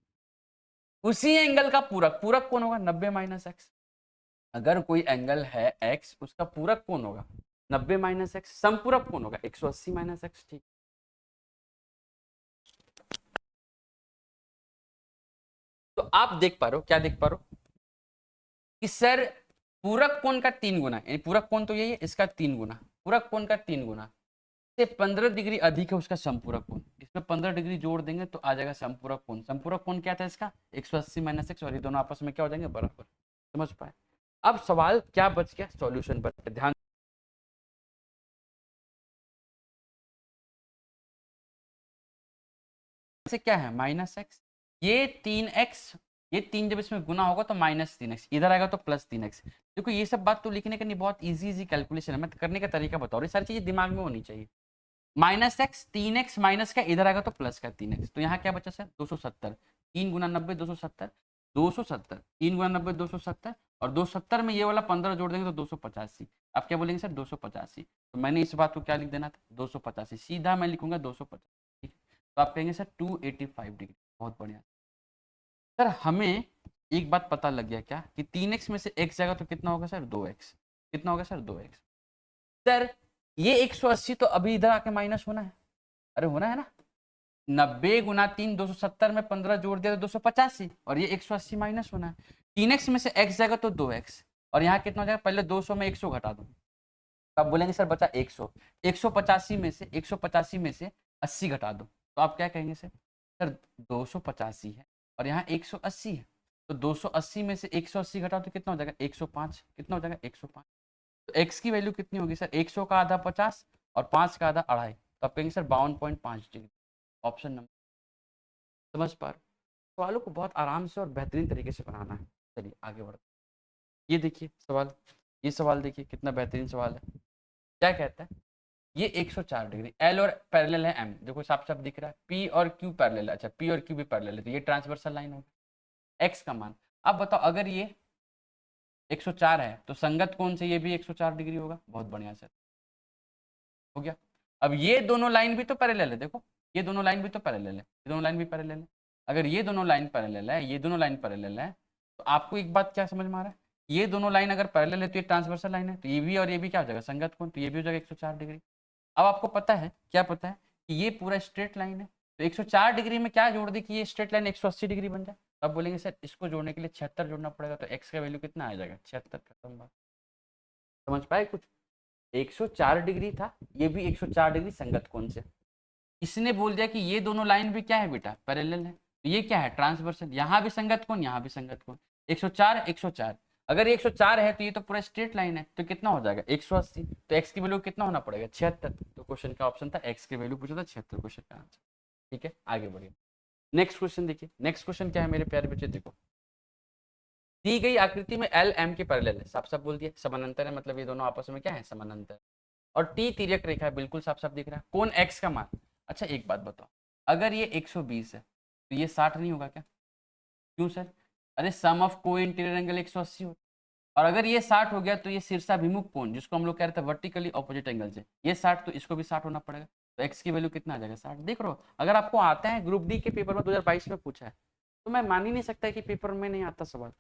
उसी एंगल का पूरक, पूरक कौन होगा 90 माइनस एक्स। अगर कोई एंगल है x उसका पूरक कौन होगा 90 माइनस एक्स, संपूरक कौन होगा 180 माइनस एक्स। ठीक, तो आप देख पा रहे हो, क्या देख पा रहे हो कि सर पूरक कोण का 3 गुना, यानी पूरक कोण तो यही है, इसका 3 गुना, पूरक कोण का 3 गुना से 15 डिग्री अधिक है उसका संपूरक कोण, इसमें 15 डिग्री जोड़ देंगे तो आ जाएगा संपूरक कोण। संपूरक कोण क्या था इसका 180 माइनस एक्स, और ये दोनों आपस में क्या हो जाएंगे बराबर। समझ पाए। अब सवाल क्या बच गया, सॉल्यूशन बच गया, ध्यान से क्या है माइनस एक्स, ये 3x, ये 3 जब इसमें गुना होगा तो माइनस 3x, इधर आएगा तो प्लस 3x। देखो ये सब बात तो लिखने का नहीं, बहुत इजी इजी कैलकुलेशन है, मैं करने का तरीका बता रहा हूँ, ये सारी चीजें दिमाग में होनी चाहिए। माइनस एक्स 3x माइनस का, इधर आएगा तो प्लस का 3x, तो यहाँ क्या बचा सर 270, 3 गुना 90 270, 270 3 गुना 90 270, और 270 में ये वाला 15 जोड़ देंगे तो 285। आप क्या बोलेंगे सर 285, तो मैंने इस बात को क्या लिख देना था 285, सीधा मैं लिखूंगा 250। ठीक है, तो आप कहेंगे सर 285 डिग्री, बहुत बढ़िया। सर हमें एक बात पता लग गया क्या कि 3x में से x जाएगा तो कितना होगा सर 2x, कितना होगा सर 2x। सर ये 180 तो अभी इधर आके माइनस होना है, अरे होना है ना, 90 गुना 3 270 में 15 जोड़ दिया तो 285, और ये 180 माइनस होना है। 3x में से x जाएगा तो 2x, और यहाँ कितना हो जाएगा, पहले 200 में 100 घटा दो, आप बोलेंगे सर बचा 100, 185 में से 185 में से 80 घटा दो, तो आप क्या कहेंगे सर, सर 285 है और यहाँ 180 है, तो 280 में से 180 घटाओ तो कितना हो जाएगा 105, कितना हो जाएगा 105। तो x की वैल्यू कितनी होगी सर 100 का आधा 50 और 5 का आधा अढ़ाई, तो आप कहेंगे सर 52.5 डिग्री। ऑप्शन नंबर, समझ पा रहे हो? सवालों को बहुत आराम से और बेहतरीन तरीके से बनाना है। चलिए आगे बढ़ते, ये देखिए सवाल, ये सवाल देखिए कितना बेहतरीन सवाल है। क्या कहता है, ये 104 डिग्री एल और पैरेलल है एम, देखो साफ साफ दिख रहा है, पी और क्यू पैरेलल है, अच्छा पी और क्यू भी पैरेलल है, तो ये ट्रांसवर्सल लाइन होगी। एक्स का मान, अब बताओ अगर ये 104 है तो संगत कोण से ये भी 104 डिग्री होगा, बहुत बढ़िया सर हो गया। अब ये दोनों लाइन भी तो पैरेलल है, देखो ये दोनों लाइन भी तो पैरेलल है, ये दोनों लाइन भी पैरेलल है। अगर ये दोनों लाइन पैरेलल है, ये दोनों लाइन पैरेलल है, तो आपको एक बात क्या समझ में आ रहा है, ये दोनों लाइन अगर पैरेलल है तो ये ट्रांसवर्सल लाइन है, तो ये भी और ये भी क्या हो जाएगा संगत कोण, तो ये भी हो जाएगा 104 डिग्री। अब आपको पता है क्या पता है कि ये पूरा स्ट्रेट लाइन है, तो 104 डिग्री में क्या जोड़ दे कि ये स्ट्रेट लाइन 180 डिग्री बन जाए। अब बोलेंगे सर इसको जोड़ने के लिए 76 जोड़ना पड़ेगा, तो x का वैल्यू कितना आ जाएगा 76, खत्म बात। समझ पाए कुछ, 104 डिग्री था, ये भी 104 डिग्री संगत कोण से, इसने बोल दिया कि ये दोनों लाइन भी क्या है बेटा पैरेलल है, तो ये क्या है ट्रांसवर्सल, यहाँ भी संगत कोण यहाँ भी संगत कोण, 104 104, अगर ये 104 है तो ये तो पूरा स्ट्रेट लाइन है, तो कितना हो जाएगा 180, तो x की वैल्यू कितना होना पड़ेगा 76, तो क्वेश्चन का ऑप्शन था x की वैल्यू पूछा था 76 क्वेश्चन का आंसर। ठीक है आगे बढ़िए, नेक्स्ट क्वेश्चन देखिए, नेक्स्ट क्वेश्चन क्या है मेरे प्यारे बच्चे, देखो दी गई आकृति में एल एम के पैरेलल है, साफ साफ बोल दिया समानांतर है, मतलब ये दोनों आपस में क्या है समानांतर, और टी तिर्यक रेखा है, बिल्कुल साफ साफ दिख रहा है, कोण x का मान। अच्छा एक बात बताओ, अगर ये 120 है तो ये 60 नहीं होगा क्या, क्यों सर, अरे सम ऑफ को इंटीरियर एंगल 180 होता है, और अगर ये 60 हो गया तो ये शीर्षाभिमुख कोण जिसको हम लोग कह रहे थे वर्टिकली ऑपोजिट एंगल से, ये 60 तो इसको भी 60 होना पड़ेगा, तो x की वैल्यू कितना आ जाएगा 60। देख रहे हो अगर आपको आता है, ग्रुप डी के पेपर में 2022 में पूछा है, तो मैं मान ही नहीं सकता कि पेपर में नहीं आता सवाल।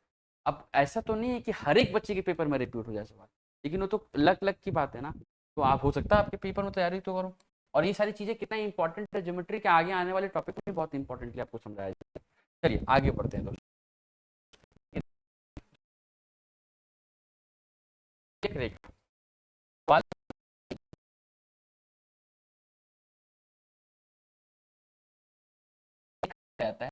अब ऐसा तो नहीं है कि हर एक बच्चे के पेपर में रिपीट हो जाए सवाल, लेकिन वो तो लक लक की बात है ना, तो आप हो सकता है आपके पेपर में तैयारी तो करो, और ये सारी चीजें कितना इंपॉर्टेंट है, ज्योमेट्री के आगे आने वाले टॉपिक में बहुत इंपॉर्टेंटली आपको समझाया जाए। चलिए आगे बढ़ते हैं दोस्तों, एक रेखा कहता है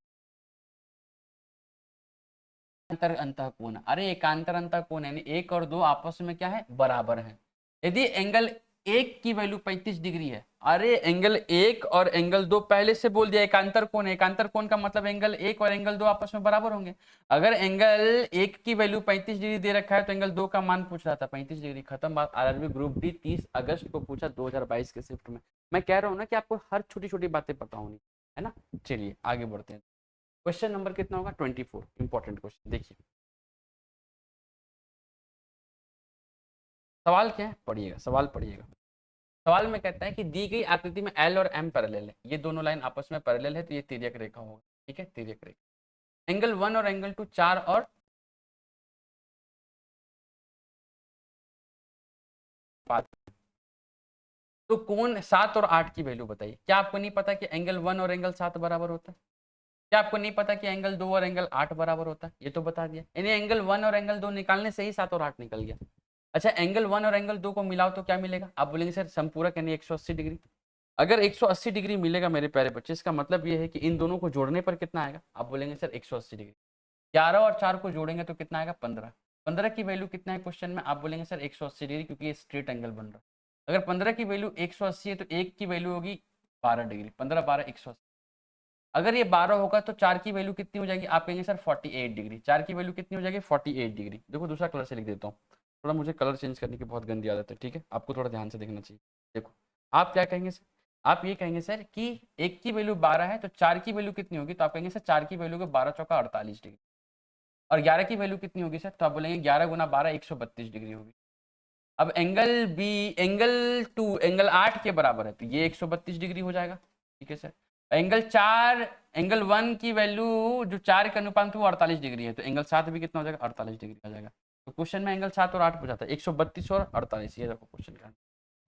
अंतर अंतःकोण। अरे एकांतर अंतःकोण यानी एक और दो आपस में क्या है, बराबर है। यदि एंगल एक की वैल्यू 35 डिग्री है, अरे एंगल एक और एंगल दो पहले से बोल दिया एकांतर कोण है। एकांतर कोण का मतलब एंगल एक और एंगल दो आपस में बराबर होंगे। अगर एंगल एक की वैल्यू 35 डिग्री दे रखा है तो एंगल दो का मान पूछ रहा था 35 डिग्री। खत्म बात। आरआरबी ग्रुप डी 30 अगस्त को पूछा 2022 के शिफ्ट में। मैं कह रहा हूँ ना कि आपको हर छोटी छोटी बातें पता होनी है ना। चलिए आगे बढ़ते हैं। क्वेश्चन नंबर कितना होगा, 24। इंपॉर्टेंट क्वेश्चन देखिए। सवाल क्या है, पढ़िएगा, सवाल पढ़िएगा। सवाल में कहता है कि दी गई आकृति में एल और एम पैरेलल है, ये दोनों लाइन आपस में पैरेलल है तो ये तिर्यक रेखा होगा। ठीक है, तिर्यक रेखा। एंगल 1 और एंगल 2 4 और 5, तो कोण 7 और 8 की वैल्यू बताइए। क्या आपको नहीं पता कि एंगल 1 और एंगल 7 बराबर होता है? क्या आपको नहीं पता कि एंगल 2 और एंगल 8 बराबर होता है? ये तो बता दिया। यानी एंगल 1 और एंगल 2 निकालने से ही 7 और 8 निकल गया। अच्छा, एंगल 1 और एंगल 2 को मिलाओ तो क्या मिलेगा? आप बोलेंगे सर समपूरक यानी 180 डिग्री। अगर 180 डिग्री मिलेगा मेरे प्यारे बच्चे, इसका मतलब ये है कि इन दोनों को जोड़ने पर कितना आएगा? आप बोलेंगे सर 180 डिग्री। 11 और 4 को जोड़ेंगे तो कितना आएगा? 15। 15 की वैल्यू कितना है क्वेश्चन में? आप बोलेंगे सर 180 डिग्री, क्योंकि ये स्ट्रेट एंगल बन रहा है। अगर 15 की वैल्यू 180 है तो एक की वैल्यू होगी 12 डिग्री। 15 12 180। अगर ये 12 होगा तो 4 की वैल्यू कितनी हो जाएगी? आप कहेंगे सर 48 डिग्री। 4 की वैल्यू कितनी हो जाएगी? 48 डिग्री। देखो दूसरा कलर से लिख देता हूँ, थोड़ा मुझे कलर चेंज करने की बहुत गंदी आदत है। ठीक है, आपको थोड़ा ध्यान से देखना चाहिए। देखो आप क्या कहेंगे सर? आप ये कहेंगे सर कि एक की वैल्यू 12 है तो 4 की वैल्यू कितनी होगी? तो आप कहेंगे सर 4 की वैल्यू को 12 चौका 48 डिग्री। और 11 की वैल्यू कितनी होगी सर? तो आप बोलेंगे 11 गुना 12 132 डिग्री होगी। अब एंगल बी, एंगल 2 एंगल 8 के बराबर है तो ये 132 डिग्री हो जाएगा। ठीक है सर। एंगल 4 एंगल 1 की वैल्यू जो 4 के अनुपात वो 48 डिग्री है तो एंगल 7 भी कितना हो जाएगा? 48 डिग्री आ जाएगा। तो क्वेश्चन में एंगल 7 और 8 पूछा था, 132 और 48। ये देखो क्वेश्चन का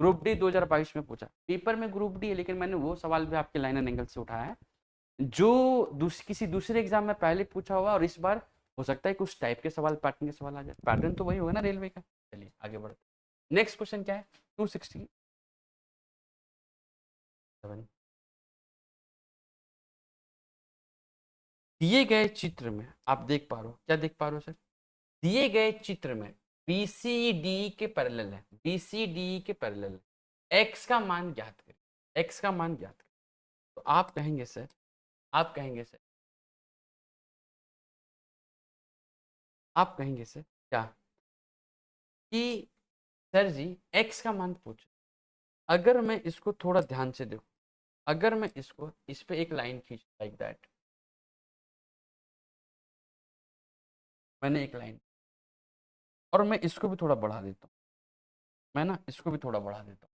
ग्रुप डी 2022 में पूछा। पेपर में ग्रुप डी है लेकिन मैंने वो सवाल भी आपके लाइन एंड एंगल से उठाया है जो किसी दूसरे एग्जाम में पहले पूछा हुआ, और इस बार हो सकता है कुछ टाइप के सवाल, पैटर्न के सवाल आ जाए। पैटर्न तो वही होगा ना रेलवे का। चलिए आगे बढ़ते। नेक्स्ट क्वेश्चन क्या है? 267। दिए गए चित्र में आप देख पा रहे हो, क्या देख पा रहे हो सर? दिए गए चित्र में BCD के पैरेलल है, BCD के पैरेलल है। एक्स का मान ज्ञात करें, एक्स का मान ज्ञात करें। तो आप कहेंगे सर, आप कहेंगे सर, आप कहेंगे सर क्या कि सर जी एक्स का मान पूछो। अगर मैं इसको थोड़ा ध्यान से देखूं, अगर मैं इसको इस पे एक लाइन खींच लाइक दैट, मैंने एक लाइन, और मैं इसको भी थोड़ा बढ़ा देता हूँ, मैं ना इसको भी थोड़ा बढ़ा देता हूँ,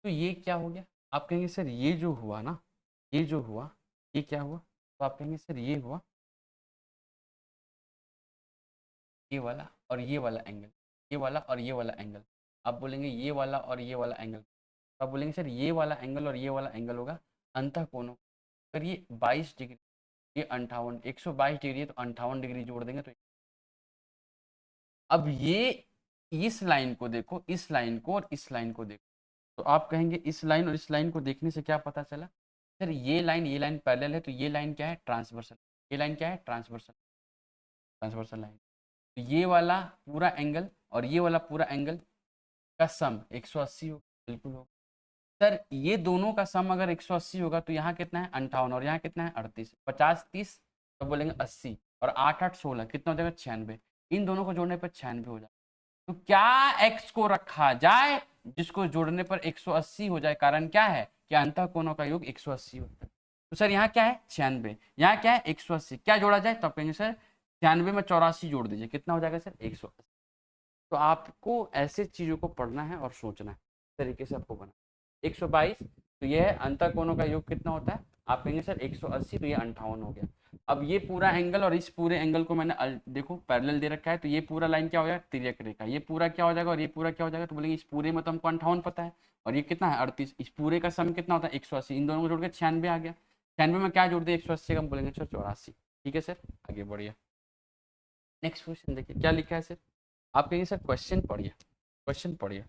तो ये क्या हो गया? आप कहेंगे सर ये जो हुआ ना, ये जो हुआ, ये क्या हुआ? तो आप कहेंगे सर ये हुआ ये वाला और ये वाला एंगल, ये वाला और ये वाला एंगल। आप बोलेंगे ये वाला और ये वाला एंगल। तो आप बोलेंगे सर ये वाला एंगल और ये वाला एंगल होगा अंतः कोणों। अगर ये 22 डिग्री, ये 58, 122 डिग्री है तो 58 डिग्री जोड़ देंगे तो अब ये इस लाइन को देखो, इस लाइन को और इस लाइन को देखो, तो आप कहेंगे इस लाइन और इस लाइन को देखने से क्या पता चला? सर ये लाइन पैरेलल है तो ये लाइन क्या है? ट्रांसवर्सल। ये लाइन क्या है? Transversal, transversal line. तो ये वाला पूरा एंगल और ये वाला पूरा एंगल का सम 180 हो, बिल्कुल हो। सर ये दोनों का सम अगर 180 होगा तो यहाँ कितना है? 58, और यहाँ कितना है? 38। 50 30 तो बोलेंगे 80, और 8 8 16 कितना हो जाएगा? 96। इन दोनों को जोड़ने पर 96 हो जाएगा। तो क्या x को रखा जाए जिसको जोड़ने पर 180 हो जाए? कारण क्या है कि अंतः कोणों का योग 180 होता है। तो सर यहाँ क्या है? 96, यहाँ क्या है? 180। क्या जोड़ा जाए? तो आप कहेंगे सर 96 में 84 जोड़ दीजिए, कितना हो जाएगा सर? 180। तो आपको ऐसे चीजों को पढ़ना है और सोचना है, तरीके से आपको बना। 122 तो ये है अंतः कोणों का योग कितना होता है? आप कहेंगे सर 180, तो ये 58 हो गया। अब ये पूरा एंगल और इस पूरे एंगल को मैंने देखो पैरेलल दे रखा है तो ये पूरा लाइन क्या हो जाएगा? तिर्यक रेखा। ये पूरा क्या हो जाएगा और ये पूरा क्या हो जाएगा? तो बोलेंगे इस पूरे में तो हमको 58 पता है, और ये कितना है? 38। इस पूरे का सम कितना होता है? 180। इन दोनों को जोड़ के 96 आ गया। 96 में क्या जोड़ दिया? 180 का, हम बोलेंगे सर 84। ठीक है सर, आगे बढ़िए। नेक्स्ट क्वेश्चन देखिए क्या लिखा है सर। आप कहेंगे सर क्वेश्चन पढ़िए, क्वेश्चन पढ़िए।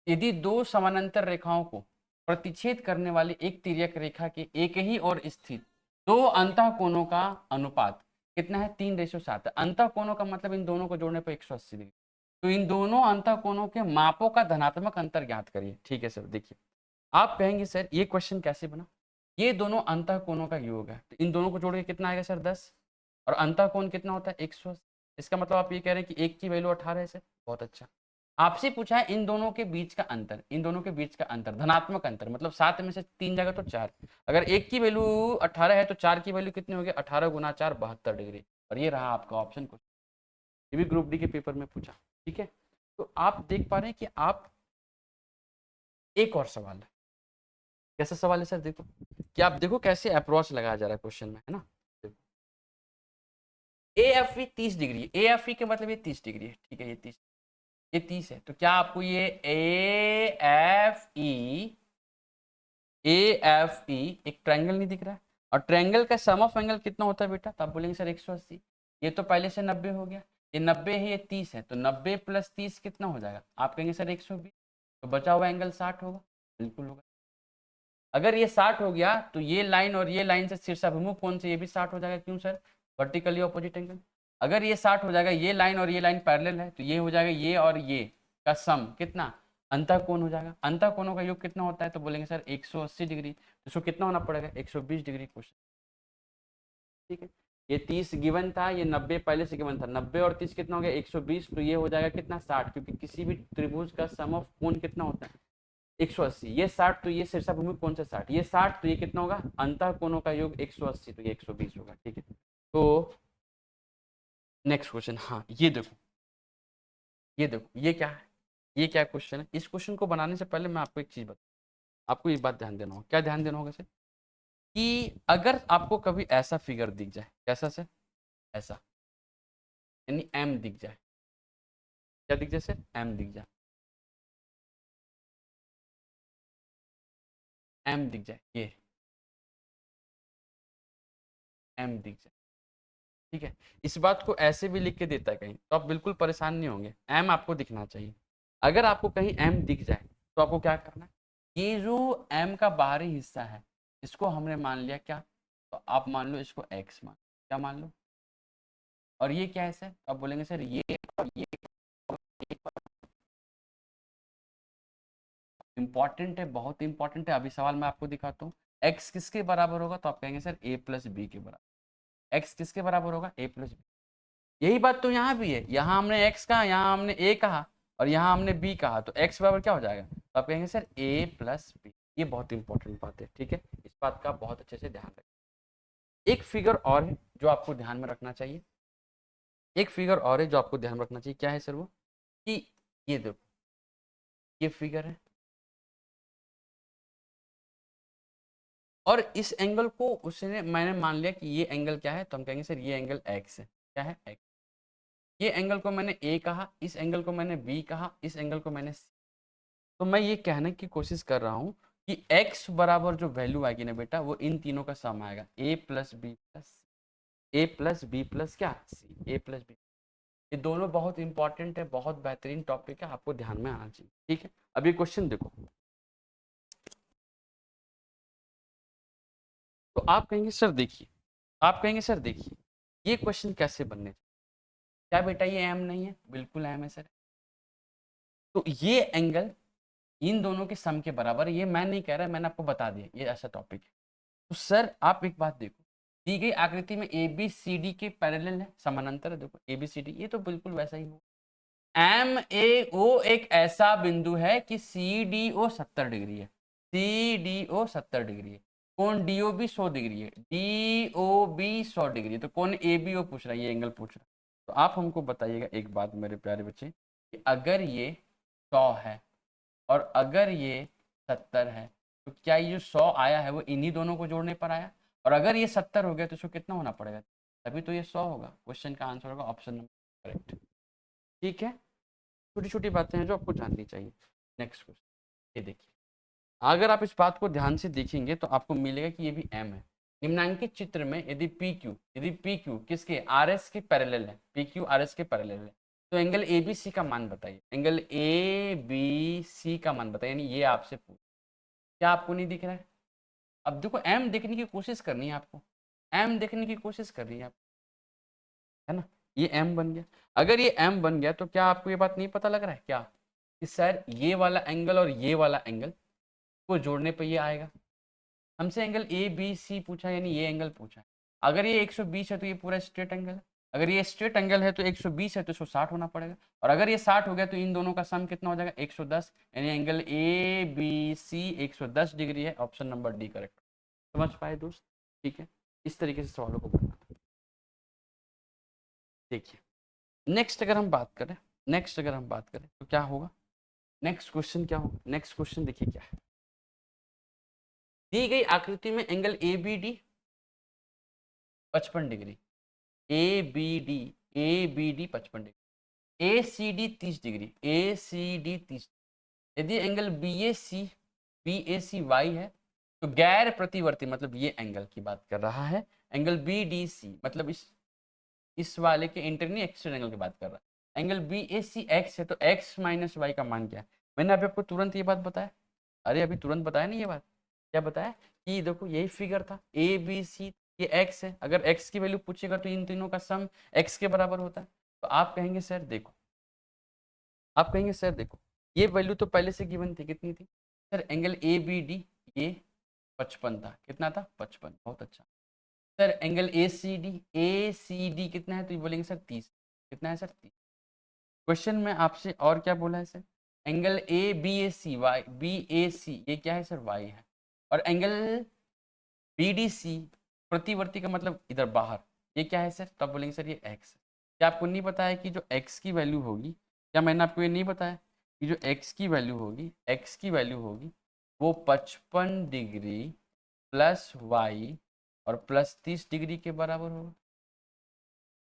यदि दो समानांतर रेखाओं को प्रतिच्छेद करने वाली एक तिर्यक रेखा के एक ही और स्थित दो अंतःकोणों का अनुपात कितना है? 3:7 है। अंतःकोणों का मतलब इन दोनों को जोड़ने पर 180 डिग्री। तो इन दोनों अंतःकोणों के मापों का धनात्मक अंतर ज्ञात करिए। ठीक है सर, देखिए आप कहेंगे सर ये क्वेश्चन कैसे बना? ये दोनों अंतःकोणों का योग है, तो इन दोनों को जोड़ के कितना आएगा सर? 10। और अंतःकोण कितना होता है? 180। इसका मतलब आप ये कह रहे हैं कि एक की वैल्यू 18 है सर। बहुत अच्छा। आपसे पूछा है इन दोनों के बीच का अंतर, इन दोनों के बीच का अंतर धनात्मक अंतर, मतलब 7 में से 3 जाएगा तो 4। अगर एक की वैल्यू 18 है तो 4 की वैल्यू कितनी होगी? 18 गुना 4 72 डिग्री। और ये रहा आपका ऑप्शन क्वेश्चन, ये भी ग्रुप डी के पेपर में पूछा। ठीक है, तो आप देख पा रहे हैं कि आप एक और सवाल है। कैसा सवाल है सर? देखो कि आप देखो कैसे अप्रोच लगाया जा रहा है क्वेश्चन में, है ना। A F E 30 degree, A F E के मतलब ये 30 डिग्री है। ठीक है, ये 30 है। तो क्या आपको ये ए एफ ई एक ट्रायंगल नहीं दिख रहा है? और ट्रायंगल का सम ऑफ एंगल कितना होता है बेटा? तो आप बोलेंगे सर 180। ये तो पहले से 90 हो गया, ये 90 है, ये 30 है, तो 90 + 30 कितना हो जाएगा? आप कहेंगे सर 120। तो बचा हुआ एंगल 60 होगा। बिल्कुल होगा। अगर ये 60 हो गया तो ये लाइन और ये लाइन से शीर्षाभिमुख कोण से ये भी 60 हो जाएगा। क्यों सर? Vertically opposite angle. अगर ये 60 हो जाएगा, ये लाइन और ये लाइन पैरेलल है, तो ये हो जाएगा ये और ये का सम कितना? अंतःकोण हो जाएगा। अंतःकोणों का योग कितना होता है? तो बोलेंगे सर 180 डिग्री। तो इसको कितना होना पड़ेगा? 120 डिग्री क्वेश्चन। ठीक है, ये 30 गिवन था, ये 90 पहले से गिवन था। 90 और 30 कितना हो गया? 120। तो ये हो जाएगा कितना? 60, क्योंकि किसी भी त्रिभुज का सम ऑफ कोण कितना होता है? 180। ये 60 तो ये शीर्षाभिमुख कोण से 60, ये 60 तो ये कितना होगा? अंतःकोणों का योग 180, तो ये 120 होगा। ठीक है, तो नेक्स्ट क्वेश्चन। हाँ ये देखो, ये देखो ये क्या है? ये क्या क्वेश्चन है? इस क्वेश्चन को बनाने से पहले मैं आपको एक चीज बता, आपको ये बात ध्यान देना होगा। क्या ध्यान देना होगा सर? कि अगर आपको कभी ऐसा फिगर दिख जाए, कैसा सर? ऐसा, यानी एम दिख जाए। क्या दिख जाए सर? एम दिख जाए, एम दिख जाए, ये एम दिख जाए। ठीक है, इस बात को ऐसे भी लिख के देता है कहीं, तो आप बिल्कुल परेशान नहीं होंगे। एम आपको दिखना चाहिए। अगर आपको कहीं एम दिख जाए तो आपको क्या करना है? ये जो एम का बाहरी हिस्सा है, इसको हमने मान लिया क्या? तो आप मान लो इसको एक्स मान, क्या मान लो? और ये क्या है सर? तो आप बोलेंगे सर ये और ये इंपॉर्टेंट है, बहुत इंपॉर्टेंट है। अभी सवाल मैं आपको दिखाता हूँ। एक्स किसके बराबर होगा? तो आप कहेंगे सर a + b के बराबर। एक्स किसके बराबर होगा? a + b। यही बात तो यहाँ भी है, यहाँ हमने x कहा, यहाँ हमने a कहा, और यहाँ हमने b कहा, तो x बराबर क्या हो जाएगा? तो आप कहेंगे सर a + b। ये बहुत इंपॉर्टेंट बात है। ठीक है, इस बात का बहुत अच्छे से ध्यान रखें। एक फिगर और है जो आपको ध्यान में रखना चाहिए, एक फिगर और है जो आपको ध्यान में रखना चाहिए। क्या है सर वो? कि ये देखो, ये फिगर है, और इस एंगल को उसने मैंने मान लिया कि ये एंगल क्या है, तो हम कहेंगे सर ये एंगल x है। क्या है? x। ये एंगल को मैंने a कहा, इस एंगल को मैंने b कहा, इस एंगल को मैंने c। तो मैं ये कहने की कोशिश कर रहा हूँ कि x बराबर जो वैल्यू आएगी ना बेटा, वो इन तीनों का सम आएगा, a + b + क्या? c। a + b, ये दोनों बहुत इंपॉर्टेंट है, बहुत बेहतरीन टॉपिक है, आपको ध्यान में आना चाहिए। ठीक है, अब ये क्वेश्चन देखो, तो आप कहेंगे सर देखिए, आप कहेंगे सर देखिए ये क्वेश्चन कैसे बनने? क्या बेटा ये एम नहीं है? बिल्कुल एम है सर। तो ये एंगल इन दोनों के सम के बराबर है। ये मैं नहीं कह रहा, मैंने आपको बता दिया ये ऐसा टॉपिक है। तो सर आप एक बात देखो, दी गई आकृति में ए बी सी डी के पैरेलल है, समानांतर है। देखो ए बी सी डी, ये तो बिल्कुल वैसा ही हो। एम ए ओ एक ऐसा बिंदु है कि सी डी ओ 70 डिग्री है, सी डी ओ 70 डिग्री है। कोण डी ओ बी 100 डिग्री है, डी ओ बी 100 डिग्री है। तो कौन ए बी ओ पूछ रहा है, ये एंगल पूछ रहा है। तो आप हमको बताइएगा एक बात मेरे प्यारे बच्चे, कि अगर ये 100 है और अगर ये 70 है, तो क्या ये जो 100 आया है वो इन्हीं दोनों को जोड़ने पर आया? और अगर ये 70 हो गया तो इसको कितना होना पड़ेगा? तभी तो ये 100 होगा। क्वेश्चन का आंसर होगा ऑप्शन नंबर करेक्ट। ठीक है, छोटी छोटी बातें हैं जो आपको जाननी चाहिए। नेक्स्ट क्वेश्चन, ये देखिए, अगर आप इस बात को ध्यान से देखेंगे तो आपको मिलेगा कि ये भी एम है। निम्नांकित चित्र में यदि पी क्यू किसके? आर एस के पैरेलल है, पी क्यू आर एस के पैरेलल है, तो एंगल ए बी सी का मान बताइए। एंगल ए बी सी का मान बताइए, यानी ये आपसे पूछ, क्या आपको नहीं दिख रहा है? अब देखो एम देखने की कोशिश करनी है आपको, एम देखने की कोशिश करनी है आपको, है ना? ये एम बन गया। अगर ये एम बन गया तो क्या आपको ये बात नहीं पता लग रहा है क्या कि सर ये वाला एंगल और ये वाला एंगल को जोड़ने पे ये आएगा? हमसे एंगल ए बी सी पूछा, यानी ये एंगल पूछा है। अगर ये 120 है तो ये पूरा स्ट्रेट एंगल है। अगर ये स्ट्रेट एंगल है तो 120 है तो 160 होना पड़ेगा। और अगर ये 60 हो गया तो इन दोनों का सम कितना हो जाएगा? 110। यानी angle A B C 110 degree है। Option number D correct. समझ पाए दोस्त? ठीक है, इस तरीके से सवालों को पढ़ना था। देखिए नेक्स्ट अगर हम बात करें, नेक्स्ट अगर हम बात करें तो क्या होगा? नेक्स्ट क्वेश्चन क्या होगा? नेक्स्ट क्वेश्चन देखिए क्या है। दी गई आकृति में angle A B D 55 degree, A B D 55 degree, A C D 30 degree, A C D 30। यदि angle B A C Y है तो गैर प्रतिवर्ती, मतलब ये एंगल की बात कर रहा है। एंगल बी डी सी मतलब इस वाले के इंटरनी एक्सटर्नल एंगल की बात कर रहा है। Angle B A C x है तो एक्स माइनस वाई का मान क्या है? मैंने अभी आपको तुरंत ये बात बताया। अरे अभी तुरंत बताया नहीं ये बात? क्या बताया कि देखो यही फिगर था ए बी सी, ये एक्स है। अगर एक्स की वैल्यू पूछेगा तो इन तीनों का सम एक्स के बराबर होता है। तो आप कहेंगे सर देखो, आप कहेंगे सर देखो ये वैल्यू तो पहले से गिवन थी, कितनी थी sir? Angle A B D ये 55 था। कितना था? 55। बहुत अच्छा sir. Angle A C D कितना है? तो ये बोलेंगे सर 30। कितना है सर? 30। क्वेश्चन में आपसे और क्या बोला है sir? Angle A B A C Y, B A C ये क्या है सर? वाई है। और एंगल बी डी सी प्रतिवर्ती का मतलब इधर बाहर, ये क्या है सर? तब बोलेंगे सर ये एक्स है। क्या आपको नहीं पता है कि जो एक्स की वैल्यू होगी, क्या मैंने आपको ये नहीं बताया कि जो एक्स की वैल्यू होगी, एक्स की वैल्यू होगी वो 55 डिग्री प्लस वाई और प्लस 30 डिग्री के बराबर होगा?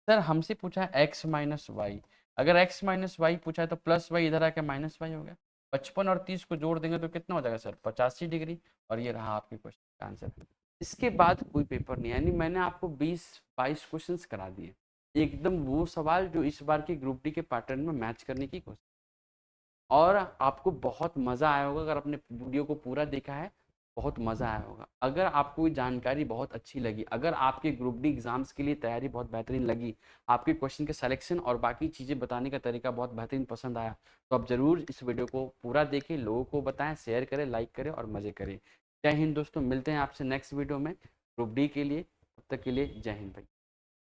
सर हमसे पूछा है एक्स माइनस वाई। अगर एक्स माइनस वाई पूछा है तो प्लस वाई इधर आके माइनस वाई हो गया। 55 और 30 को जोड़ देंगे तो कितना हो जाएगा सर? 85 डिग्री। और ये रहा आपके क्वेश्चन का आंसर। इसके बाद कोई पेपर नहीं, यानी मैंने आपको 20-22 क्वेश्चंस करा दिए, एकदम वो सवाल जो इस बार के ग्रुप डी के पैटर्न में मैच करने की कोशिश। और आपको बहुत मज़ा आया होगा अगर आपने वीडियो को पूरा देखा है, बहुत मज़ा आया होगा। अगर आपको ये जानकारी बहुत अच्छी लगी, अगर आपके ग्रुप डी एग्ज़ाम्स के लिए तैयारी बहुत बेहतरीन लगी, आपके क्वेश्चन के सिलेक्शन और बाकी चीज़ें बताने का तरीका बहुत बेहतरीन पसंद आया, तो आप ज़रूर इस वीडियो को पूरा देखें, लोगों को बताएं, शेयर करें, लाइक करें और मज़े करें। जय हिंद दोस्तों, मिलते हैं आपसे नेक्स्ट वीडियो में ग्रुप डी के लिए। तब तक के लिए जय हिंद भाई।